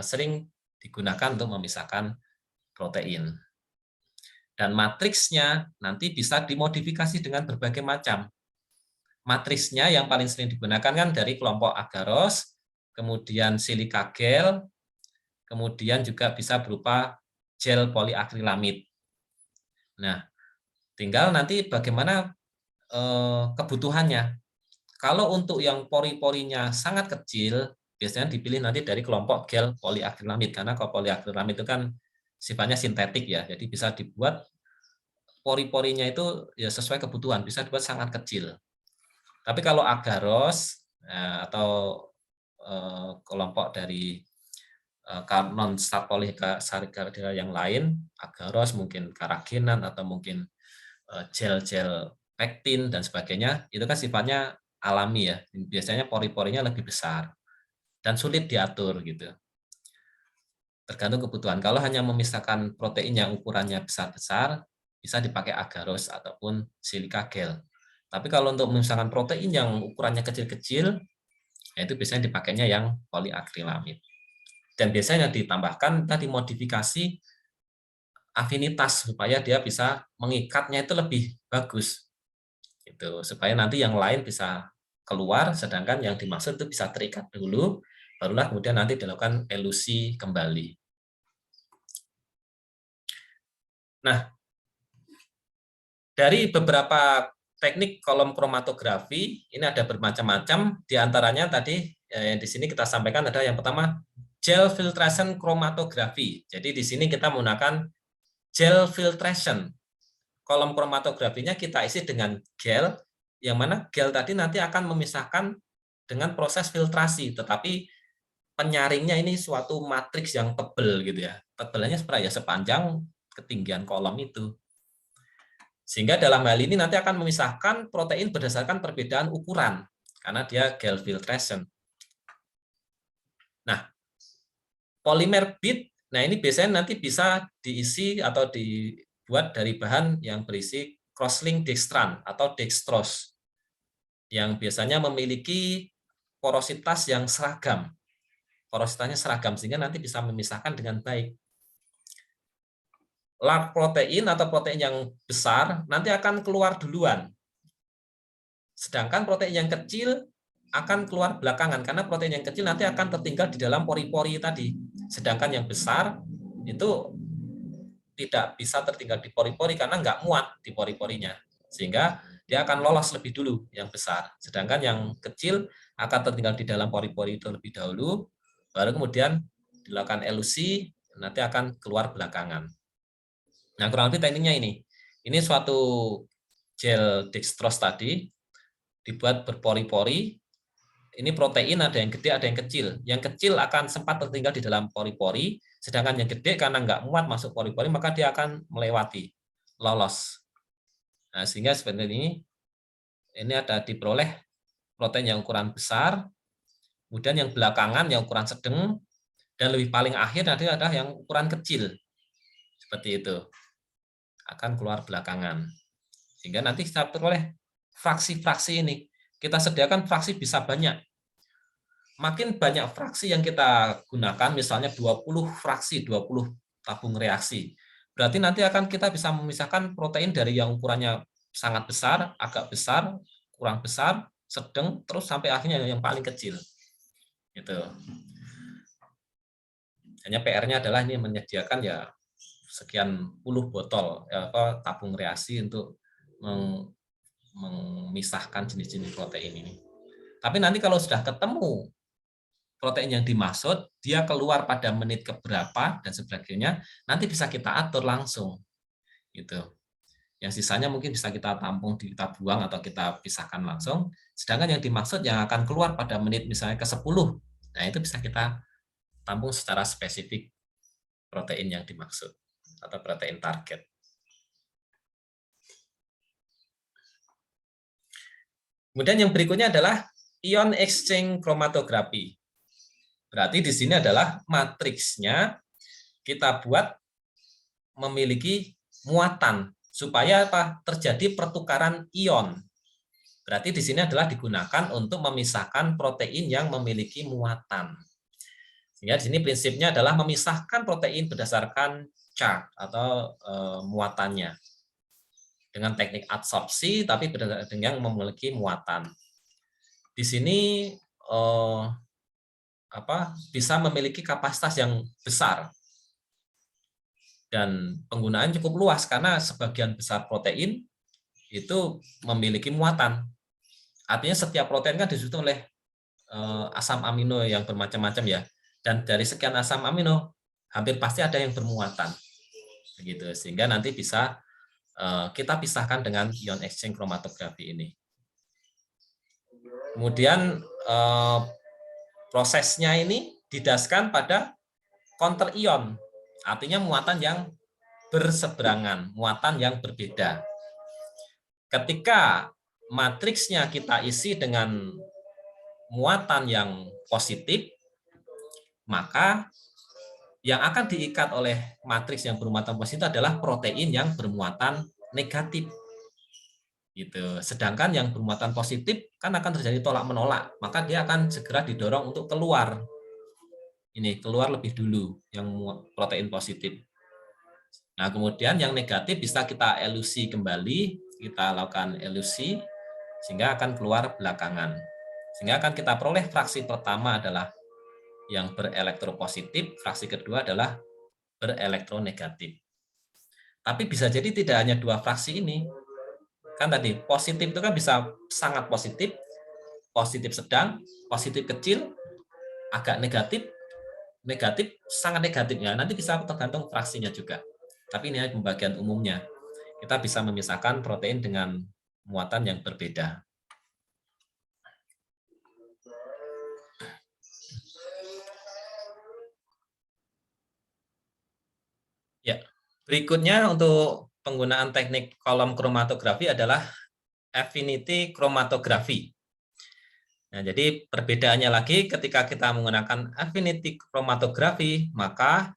sering digunakan untuk memisahkan protein. Dan matriksnya nanti bisa dimodifikasi dengan berbagai macam. Matriksnya yang paling sering digunakan kan dari kelompok agarose, kemudian silika gel, kemudian juga bisa berupa gel poliakrilamid. Nah, tinggal nanti bagaimana kebutuhannya. Kalau untuk yang pori-porinya sangat kecil, biasanya dipilih nanti dari kelompok gel poliakrilamid, karena kalau poliakrilamid itu kan sifatnya sintetik ya, jadi bisa dibuat pori-porinya itu ya sesuai kebutuhan, bisa dibuat sangat kecil. Tapi kalau agarose atau kelompok dari non polysaccharida yang lain, agarose mungkin karagenan atau mungkin gel-gel pektin dan sebagainya, itu kan sifatnya alami ya. Biasanya pori-porinya lebih besar dan sulit diatur gitu. Tergantung kebutuhan. Kalau hanya memisahkan protein yang ukurannya besar-besar, bisa dipakai agarose ataupun silika gel. Tapi kalau untuk memisahkan protein yang ukurannya kecil-kecil, ya itu biasanya dipakainya yang poliakrilamid. Dan biasanya ditambahkan tadi modifikasi afinitas supaya dia bisa mengikatnya itu lebih bagus. Gitu, supaya nanti yang lain bisa keluar, sedangkan yang dimaksud itu bisa terikat dulu, barulah kemudian nanti dilakukan elusi kembali. Nah, dari beberapa teknik kolom kromatografi, ini ada bermacam-macam, diantaranya tadi di sini kita sampaikan ada yang pertama, gel filtration chromatography. Jadi di sini kita menggunakan gel filtration. Kolom kromatografinya kita isi dengan gel, yang mana gel tadi nanti akan memisahkan dengan proses filtrasi, tetapi penyaringnya ini suatu matriks yang tebal gitu ya. Tebalnya sepanjang ketinggian kolom itu. Sehingga dalam hal ini nanti akan memisahkan protein berdasarkan perbedaan ukuran, karena dia gel filtration. Nah, polimer bead, nah ini biasanya nanti bisa diisi atau dibuat dari bahan yang berisi crosslink dextran atau dextrose, yang biasanya memiliki porositas yang seragam. Porositasnya seragam, sehingga nanti bisa memisahkan dengan baik. Large protein atau protein yang besar nanti akan keluar duluan. Sedangkan protein yang kecil akan keluar belakangan, karena protein yang kecil nanti akan tertinggal di dalam pori-pori tadi. Sedangkan yang besar itu tidak bisa tertinggal di pori-pori karena nggak muat di pori-porinya. Sehingga dia akan lolos lebih dulu yang besar. Sedangkan yang kecil akan tertinggal di dalam pori-pori itu lebih dahulu, baru kemudian dilakukan elusi, nanti akan keluar belakangan. Nah, kurang lebih tekniknya ini. Ini suatu gel dextrose tadi, dibuat berpori-pori. Ini protein ada yang gede, ada yang kecil. Yang kecil akan sempat tertinggal di dalam pori-pori, sedangkan yang gede karena nggak muat masuk pori-pori, maka dia akan melewati, lolos. Nah, sehingga sebenarnya ini ada diperoleh protein yang ukuran besar, kemudian yang belakangan yang ukuran sedang, dan lebih paling akhir nanti ada yang ukuran kecil. Seperti itu. Akan keluar belakangan. Sehingga nanti kita peroleh fraksi-fraksi ini. Kita sediakan fraksi bisa banyak. Makin banyak fraksi yang kita gunakan, misalnya 20 fraksi, 20 tabung reaksi. Berarti nanti akan kita bisa memisahkan protein dari yang ukurannya sangat besar, agak besar, kurang besar, sedang, terus sampai akhirnya yang paling kecil. Gitu. Hanya PR-nya adalah ini menyediakan ya sekian puluh botol tabung reaksi untuk memisahkan jenis-jenis protein ini. Tapi nanti kalau sudah ketemu protein yang dimaksud, dia keluar pada menit keberapa dan sebagainya, nanti bisa kita atur langsung. Gitu. Yang sisanya mungkin bisa kita tampung, kita buang atau kita pisahkan langsung. Sedangkan yang dimaksud yang akan keluar pada menit misalnya ke-10, nah itu bisa kita tampung secara spesifik protein yang dimaksud atau protein target. Kemudian yang berikutnya adalah ion exchange chromatography. Berarti di sini adalah matriksnya kita buat memiliki muatan supaya apa? Terjadi pertukaran ion. Berarti di sini adalah digunakan untuk memisahkan protein yang memiliki muatan. Sehingga di sini prinsipnya adalah memisahkan protein berdasarkan charge atau muatannya. Dengan teknik adsorpsi tapi dengan memiliki muatan. Di sini bisa memiliki kapasitas yang besar dan penggunaan cukup luas karena sebagian besar protein itu memiliki muatan. Artinya setiap protein kan disusun oleh asam amino yang bermacam-macam ya, dan dari sekian asam amino hampir pasti ada yang bermuatan, begitu. Sehingga nanti bisa kita pisahkan dengan ion exchange chromatography ini. Kemudian prosesnya ini didasarkan pada counter ion, artinya muatan yang berseberangan, muatan yang berbeda. Ketika matriksnya kita isi dengan muatan yang positif, maka yang akan diikat oleh matriks yang bermuatan positif adalah protein yang bermuatan negatif. Gitu. Sedangkan yang bermuatan positif kan akan terjadi tolak-menolak, maka dia akan segera didorong untuk keluar. Ini keluar lebih dulu yang protein positif. Nah, kemudian yang negatif bisa kita elusi kembali, kita lakukan elusi sehingga akan keluar belakangan. Sehingga akan kita peroleh fraksi pertama adalah yang berelektropositif, fraksi kedua adalah berelektronegatif. Tapi bisa jadi tidak hanya dua fraksi ini. Kan tadi positif itu kan bisa sangat positif, positif sedang, positif kecil, agak negatif, negatif, sangat negatifnya. Nanti bisa tergantung fraksinya juga. Tapi ini pembagian umumnya. Kita bisa memisahkan protein dengan muatan yang berbeda. Ya, berikutnya untuk penggunaan teknik kolom kromatografi adalah affinity chromatography. Nah, jadi perbedaannya lagi ketika kita menggunakan affinity chromatography, maka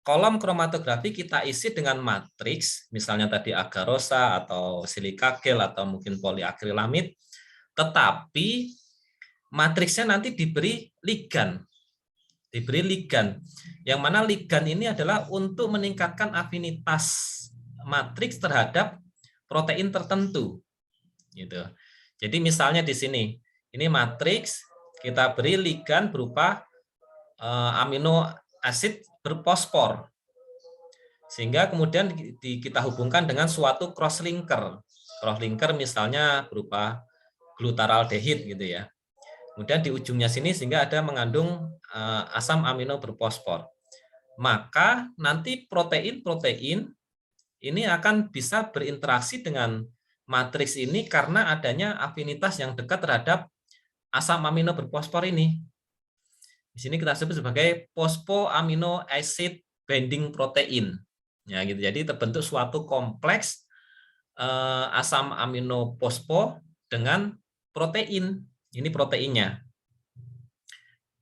kolom kromatografi kita isi dengan matriks, misalnya tadi agarosa atau silika gel atau mungkin poliakrilamid, tetapi matriksnya nanti diberi ligan. Diberi ligan. Yang mana ligan ini adalah untuk meningkatkan afinitas matriks terhadap protein tertentu. Gitu. Jadi misalnya di sini, ini matriks kita beri ligan berupa amino asid berfosfor. Sehingga kemudian kita hubungkan dengan suatu cross linker. Cross linker misalnya berupa glutaraldehyde gitu ya. Kemudian di ujungnya sini sehingga ada mengandung asam amino berfosfor. Maka nanti protein-protein ini akan bisa berinteraksi dengan matriks ini karena adanya afinitas yang dekat terhadap asam amino berfosfor ini. Di sini kita sebut sebagai phosphoamino acid binding protein. Ya, gitu. Jadi terbentuk suatu kompleks asam amino fosfo dengan protein. Ini proteinnya.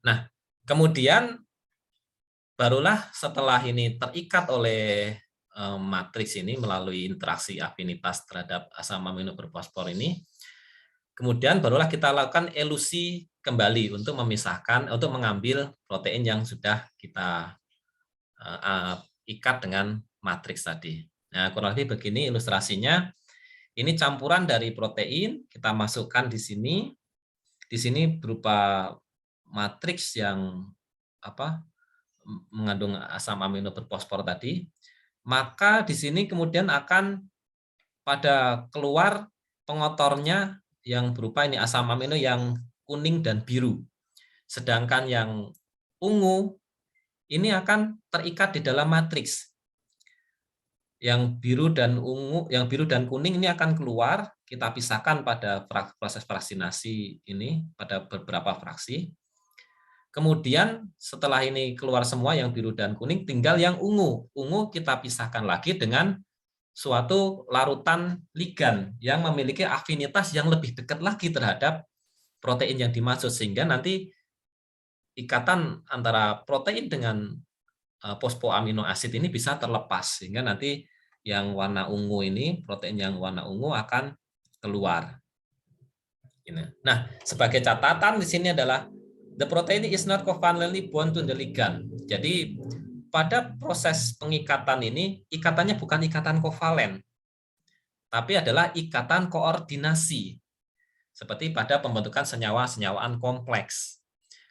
Nah, kemudian barulah setelah ini terikat oleh matriks ini melalui interaksi afinitas terhadap asam amino berfosfor ini, kemudian barulah kita lakukan elusi kembali untuk memisahkan, untuk mengambil protein yang sudah kita ikat dengan matriks tadi. Nah, kurang lebih begini ilustrasinya. Ini campuran dari protein, kita masukkan di sini. Di sini berupa matriks yang mengandung asam amino berfosfor tadi. Maka di sini kemudian akan pada keluar pengotornya yang berupa ini asam amino yang kuning dan biru. Sedangkan yang ungu ini akan terikat di dalam matriks. Yang biru dan ungu, yang biru dan kuning ini akan keluar, kita pisahkan pada proses fraksinasi ini pada beberapa fraksi. Kemudian setelah ini keluar semua yang biru dan kuning, tinggal yang ungu. Ungu kita pisahkan lagi dengan suatu larutan ligan yang memiliki afinitas yang lebih dekat lagi terhadap protein yang dimaksud, sehingga nanti ikatan antara protein dengan fosfoamino asid ini bisa terlepas, sehingga nanti yang warna ungu ini, protein yang warna ungu akan keluar. Nah, sebagai catatan di sini adalah the protein is not covalently bound to the ligand. Jadi pada proses pengikatan ini, ikatannya bukan ikatan kovalen, tapi adalah ikatan koordinasi. Seperti pada pembentukan senyawa-senyawaan kompleks.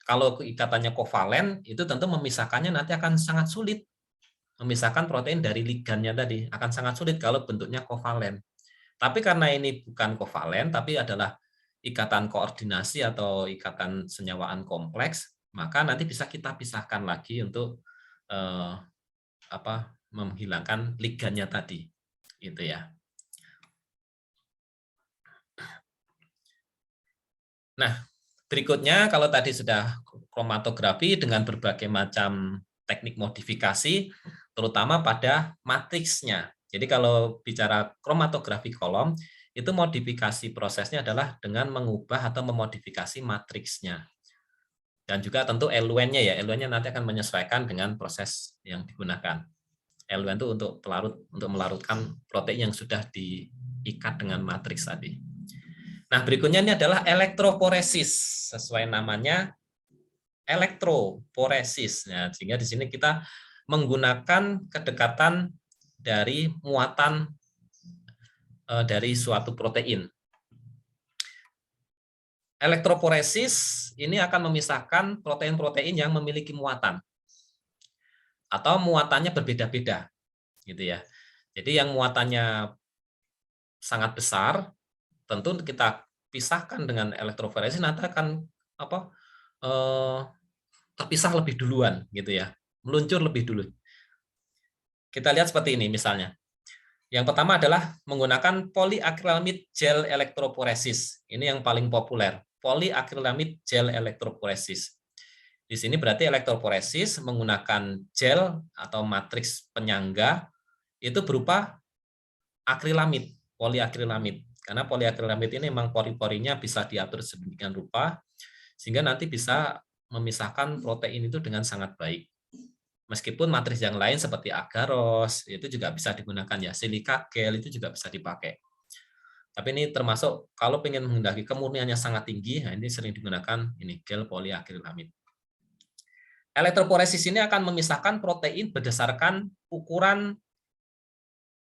Kalau ikatannya kovalen, itu tentu memisahkannya nanti akan sangat sulit. Memisahkan protein dari ligannya tadi akan sangat sulit kalau bentuknya kovalen. Tapi karena ini bukan kovalen, tapi adalah ikatan koordinasi atau ikatan senyawaan kompleks, maka nanti bisa kita pisahkan lagi untuk menghilangkan ligannya tadi, gitu ya. Nah, berikutnya kalau tadi sudah kromatografi dengan berbagai macam teknik modifikasi, terutama pada matriksnya. Jadi kalau bicara kromatografi kolom, itu modifikasi prosesnya adalah dengan mengubah atau memodifikasi matriksnya. Dan juga tentu eluen-nya ya, eluen-nya nanti akan menyesuaikan dengan proses yang digunakan. Eluen itu untuk melarutkan protein yang sudah diikat dengan matriks tadi. Nah, berikutnya ini adalah elektroporesis. Sesuai namanya, elektroporesis. Nah, sehingga di sini kita menggunakan kedekatan dari muatan dari suatu protein. Elektroporesis ini akan memisahkan protein-protein yang memiliki muatan atau muatannya berbeda-beda, gitu ya. Jadi yang muatannya sangat besar, tentu kita pisahkan dengan elektroforesis nanti akan terpisah lebih duluan, gitu ya, meluncur lebih dulu. Kita lihat seperti ini misalnya. Yang pertama adalah menggunakan polyacrylamide gel elektroporesis. Ini yang paling populer, polyacrylamide gel elektroporesis. Di sini berarti elektroporesis menggunakan gel atau matriks penyangga itu berupa akrilamid, polyakrilamid. Karena polyakrilamid ini memang pori-porinya bisa diatur sedemikian rupa sehingga nanti bisa memisahkan protein itu dengan sangat baik. Meskipun matriks yang lain seperti agaros itu juga bisa digunakan ya, silika gel itu juga bisa dipakai. Tapi ini termasuk kalau ingin menghendaki kemurniannya sangat tinggi, nah ini sering digunakan ini gel polyakrilamid. Elektroporesis ini akan memisahkan protein berdasarkan ukuran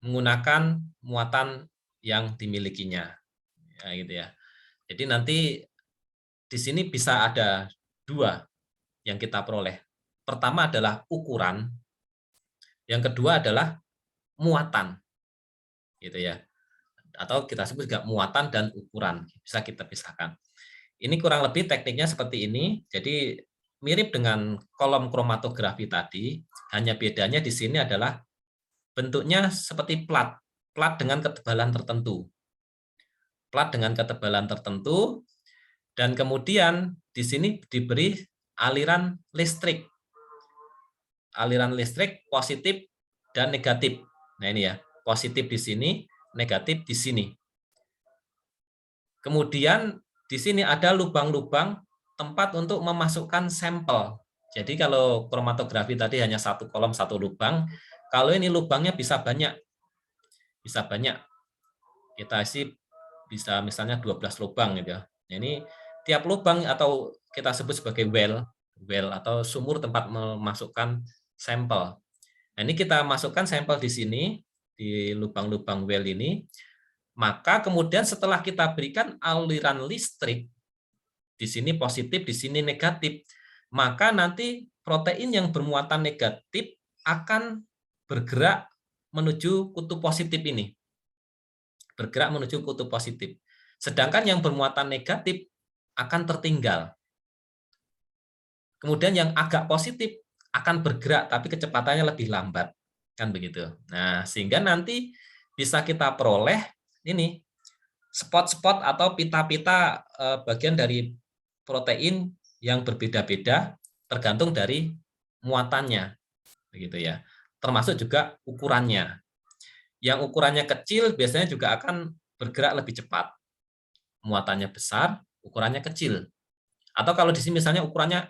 menggunakan muatan yang dimilikinya. Ya, gitu ya. Jadi nanti di sini bisa ada dua yang kita peroleh. Pertama adalah ukuran, yang kedua adalah muatan, gitu ya. Atau kita sebut juga muatan dan ukuran, bisa kita pisahkan. Ini kurang lebih tekniknya seperti ini. Jadi mirip dengan kolom kromatografi tadi, hanya bedanya di sini adalah bentuknya seperti plat dengan ketebalan tertentu. Plat dengan ketebalan tertentu, dan kemudian di sini diberi aliran listrik. Aliran listrik positif dan negatif. Nah ini ya, positif di sini, negatif di sini. Kemudian di sini ada lubang-lubang tempat untuk memasukkan sampel. Jadi kalau kromatografi tadi hanya satu kolom, satu lubang, kalau ini lubangnya bisa banyak. Bisa banyak. Kita sih bisa misalnya 12 lubang gitu ya. Ini tiap lubang atau kita sebut sebagai well atau sumur tempat memasukkan sampel. Nah, ini kita masukkan sampel di sini di lubang-lubang well ini. Maka kemudian setelah kita berikan aliran listrik di sini positif, di sini negatif, maka nanti protein yang bermuatan negatif akan bergerak menuju kutub positif ini. Bergerak menuju kutub positif. Sedangkan yang bermuatan negatif akan tertinggal. Kemudian yang agak positif akan bergerak tapi kecepatannya lebih lambat, kan begitu. Nah, sehingga nanti bisa kita peroleh ini spot-spot atau pita-pita bagian dari protein yang berbeda-beda tergantung dari muatannya, begitu ya. Termasuk juga ukurannya. Yang ukurannya kecil biasanya juga akan bergerak lebih cepat. Muatannya besar, ukurannya kecil. Atau kalau di sini misalnya ukurannya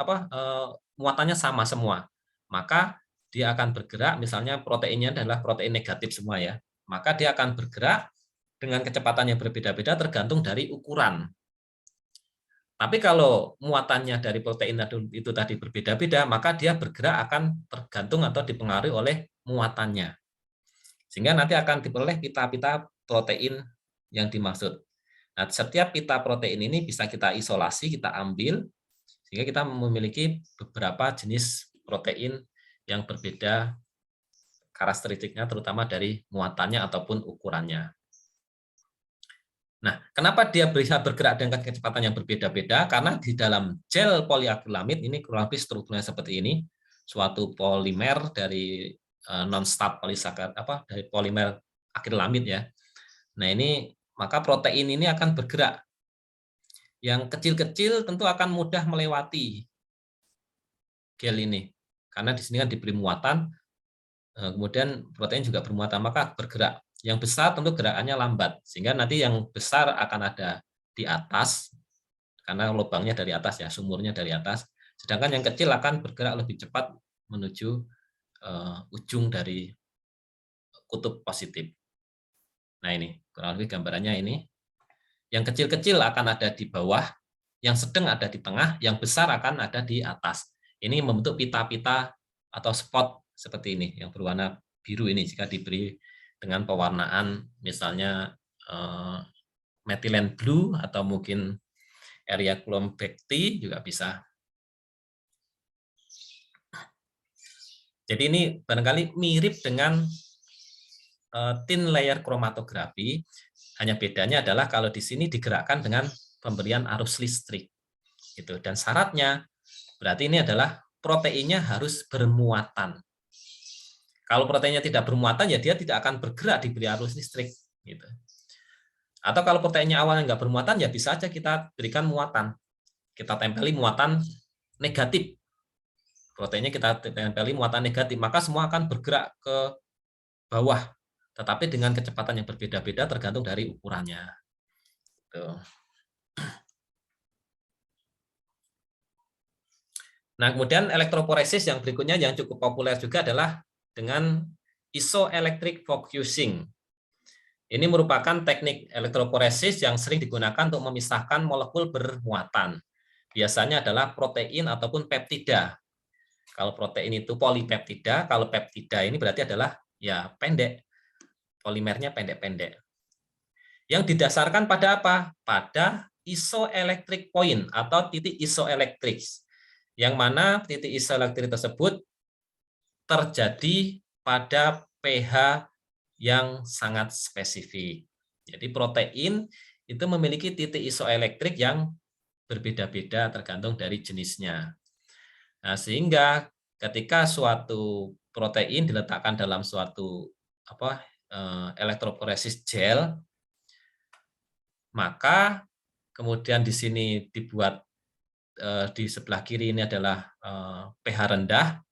muatannya sama semua, maka dia akan bergerak, misalnya proteinnya adalah protein negatif semua ya, maka dia akan bergerak dengan kecepatan yang berbeda-beda tergantung dari ukuran. Tapi kalau muatannya dari protein itu tadi berbeda-beda, maka dia bergerak akan tergantung atau dipengaruhi oleh muatannya. Sehingga nanti akan diperoleh pita-pita protein yang dimaksud. Nah, setiap pita protein ini bisa kita isolasi, kita ambil, sehingga kita memiliki beberapa jenis protein yang berbeda karakteristiknya, terutama dari muatannya ataupun ukurannya. Nah, kenapa dia bisa bergerak dengan kecepatan yang berbeda-beda? Karena di dalam gel poliakrilamid ini kurang lebih strukturnya seperti ini, suatu polimer dari non-stat polisakat dari polimer akrilamid ya. Nah, ini maka protein ini akan bergerak. Yang kecil-kecil tentu akan mudah melewati gel ini. Karena di sini kan diberi muatan, kemudian protein juga bermuatan, maka bergerak. Yang besar tentu gerakannya lambat, sehingga nanti yang besar akan ada di atas, karena lubangnya dari atas ya, sumurnya dari atas. Sedangkan yang kecil akan bergerak lebih cepat menuju ujung dari kutub positif. Nah ini, kurang lebih gambarannya ini. Yang kecil-kecil akan ada di bawah, yang sedang ada di tengah, yang besar akan ada di atas. Ini membentuk pita-pita atau spot seperti ini, yang berwarna biru ini jika diberi dengan pewarnaan misalnya methylene blue atau mungkin Eriaculum-Bacti juga bisa. Jadi ini barangkali mirip dengan thin layer kromatografi, hanya bedanya adalah kalau di sini digerakkan dengan pemberian arus listrik. Gitu. Dan syaratnya berarti ini adalah proteinnya harus bermuatan. Kalau proteinnya tidak bermuatan, ya dia tidak akan bergerak diberi arus listrik. Gitu. Atau kalau proteinnya awalnya nggak bermuatan, ya bisa saja kita berikan muatan. Kita tempeli muatan negatif. Proteinnya kita tempeli muatan negatif, maka semua akan bergerak ke bawah. Tetapi dengan kecepatan yang berbeda-beda tergantung dari ukurannya. Tuh. Nah, kemudian elektroporesis yang berikutnya yang cukup populer juga adalah dengan isoelectric focusing. Ini merupakan teknik elektroporesis yang sering digunakan untuk memisahkan molekul bermuatan. Biasanya adalah protein ataupun peptida. Kalau protein itu polipeptida, kalau peptida ini berarti adalah ya pendek. Polimernya pendek-pendek. Yang didasarkan pada apa? Pada isoelectric point atau titik isoelektrik. Yang mana titik isoelektrik tersebut terjadi pada pH yang sangat spesifik. Jadi protein itu memiliki titik isoelektrik yang berbeda-beda tergantung dari jenisnya. Nah, sehingga ketika suatu protein diletakkan dalam suatu elektroporesis gel, maka kemudian di sini dibuat di sebelah kiri ini adalah pH rendah,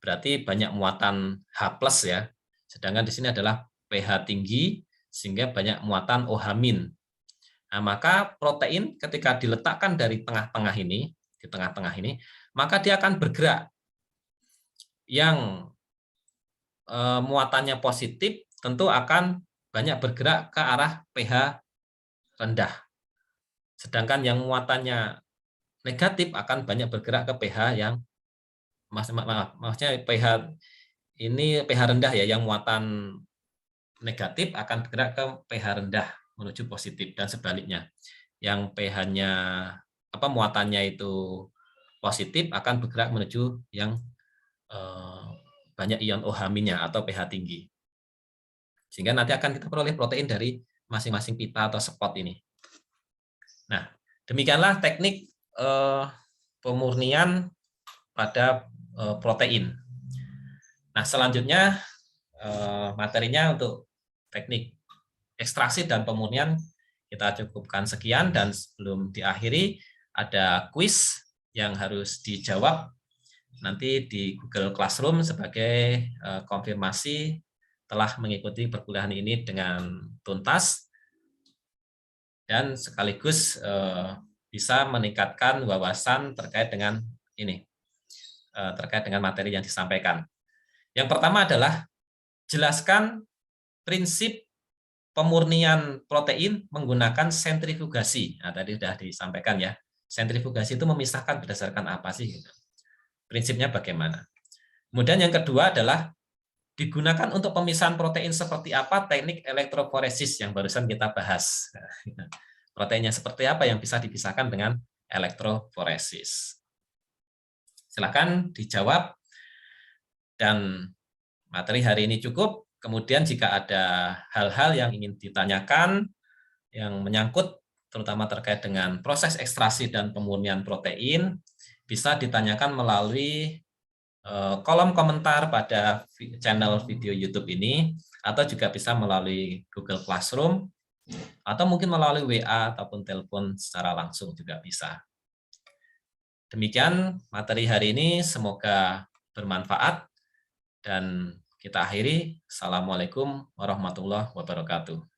berarti banyak muatan H+ ya. Sedangkan di sini adalah pH tinggi sehingga banyak muatan OH-. Nah, maka protein ketika diletakkan dari tengah-tengah ini, di tengah-tengah ini, maka dia akan bergerak. Yang muatannya positif tentu akan banyak bergerak ke arah pH rendah. Sedangkan yang muatannya negatif akan banyak bergerak ke pH yang maksudnya pH ini pH rendah ya, yang muatan negatif akan bergerak ke pH rendah menuju positif dan sebaliknya. Yang pH-nya muatannya itu positif akan bergerak menuju yang banyak ion OH-nya atau pH tinggi. Sehingga nanti akan kita peroleh protein dari masing-masing pita atau spot ini. Nah, demikianlah teknik pemurnian pada protein. Nah, selanjutnya materinya untuk teknik ekstraksi dan pemurnian kita cukupkan sekian, dan sebelum diakhiri ada kuis yang harus dijawab nanti di Google Classroom sebagai konfirmasi telah mengikuti perkuliahan ini dengan tuntas dan sekaligus bisa meningkatkan wawasan terkait dengan ini, terkait dengan materi yang disampaikan. Yang pertama adalah jelaskan prinsip pemurnian protein menggunakan sentrifugasi. Nah, tadi sudah disampaikan ya. Sentrifugasi itu memisahkan berdasarkan apa sih? Prinsipnya bagaimana? Kemudian yang kedua adalah digunakan untuk pemisahan protein seperti apa teknik elektroforesis yang barusan kita bahas. Proteinnya seperti apa yang bisa dipisahkan dengan elektroforesis. Silakan dijawab. Dan materi hari ini cukup. Kemudian jika ada hal-hal yang ingin ditanyakan yang menyangkut terutama terkait dengan proses ekstraksi dan pemurnian protein, bisa ditanyakan melalui kolom komentar pada channel video YouTube ini, atau juga bisa melalui Google Classroom, atau mungkin melalui WA ataupun telepon secara langsung juga bisa. Demikian materi hari ini, semoga bermanfaat. Dan kita akhiri. Assalamualaikum warahmatullahi wabarakatuh.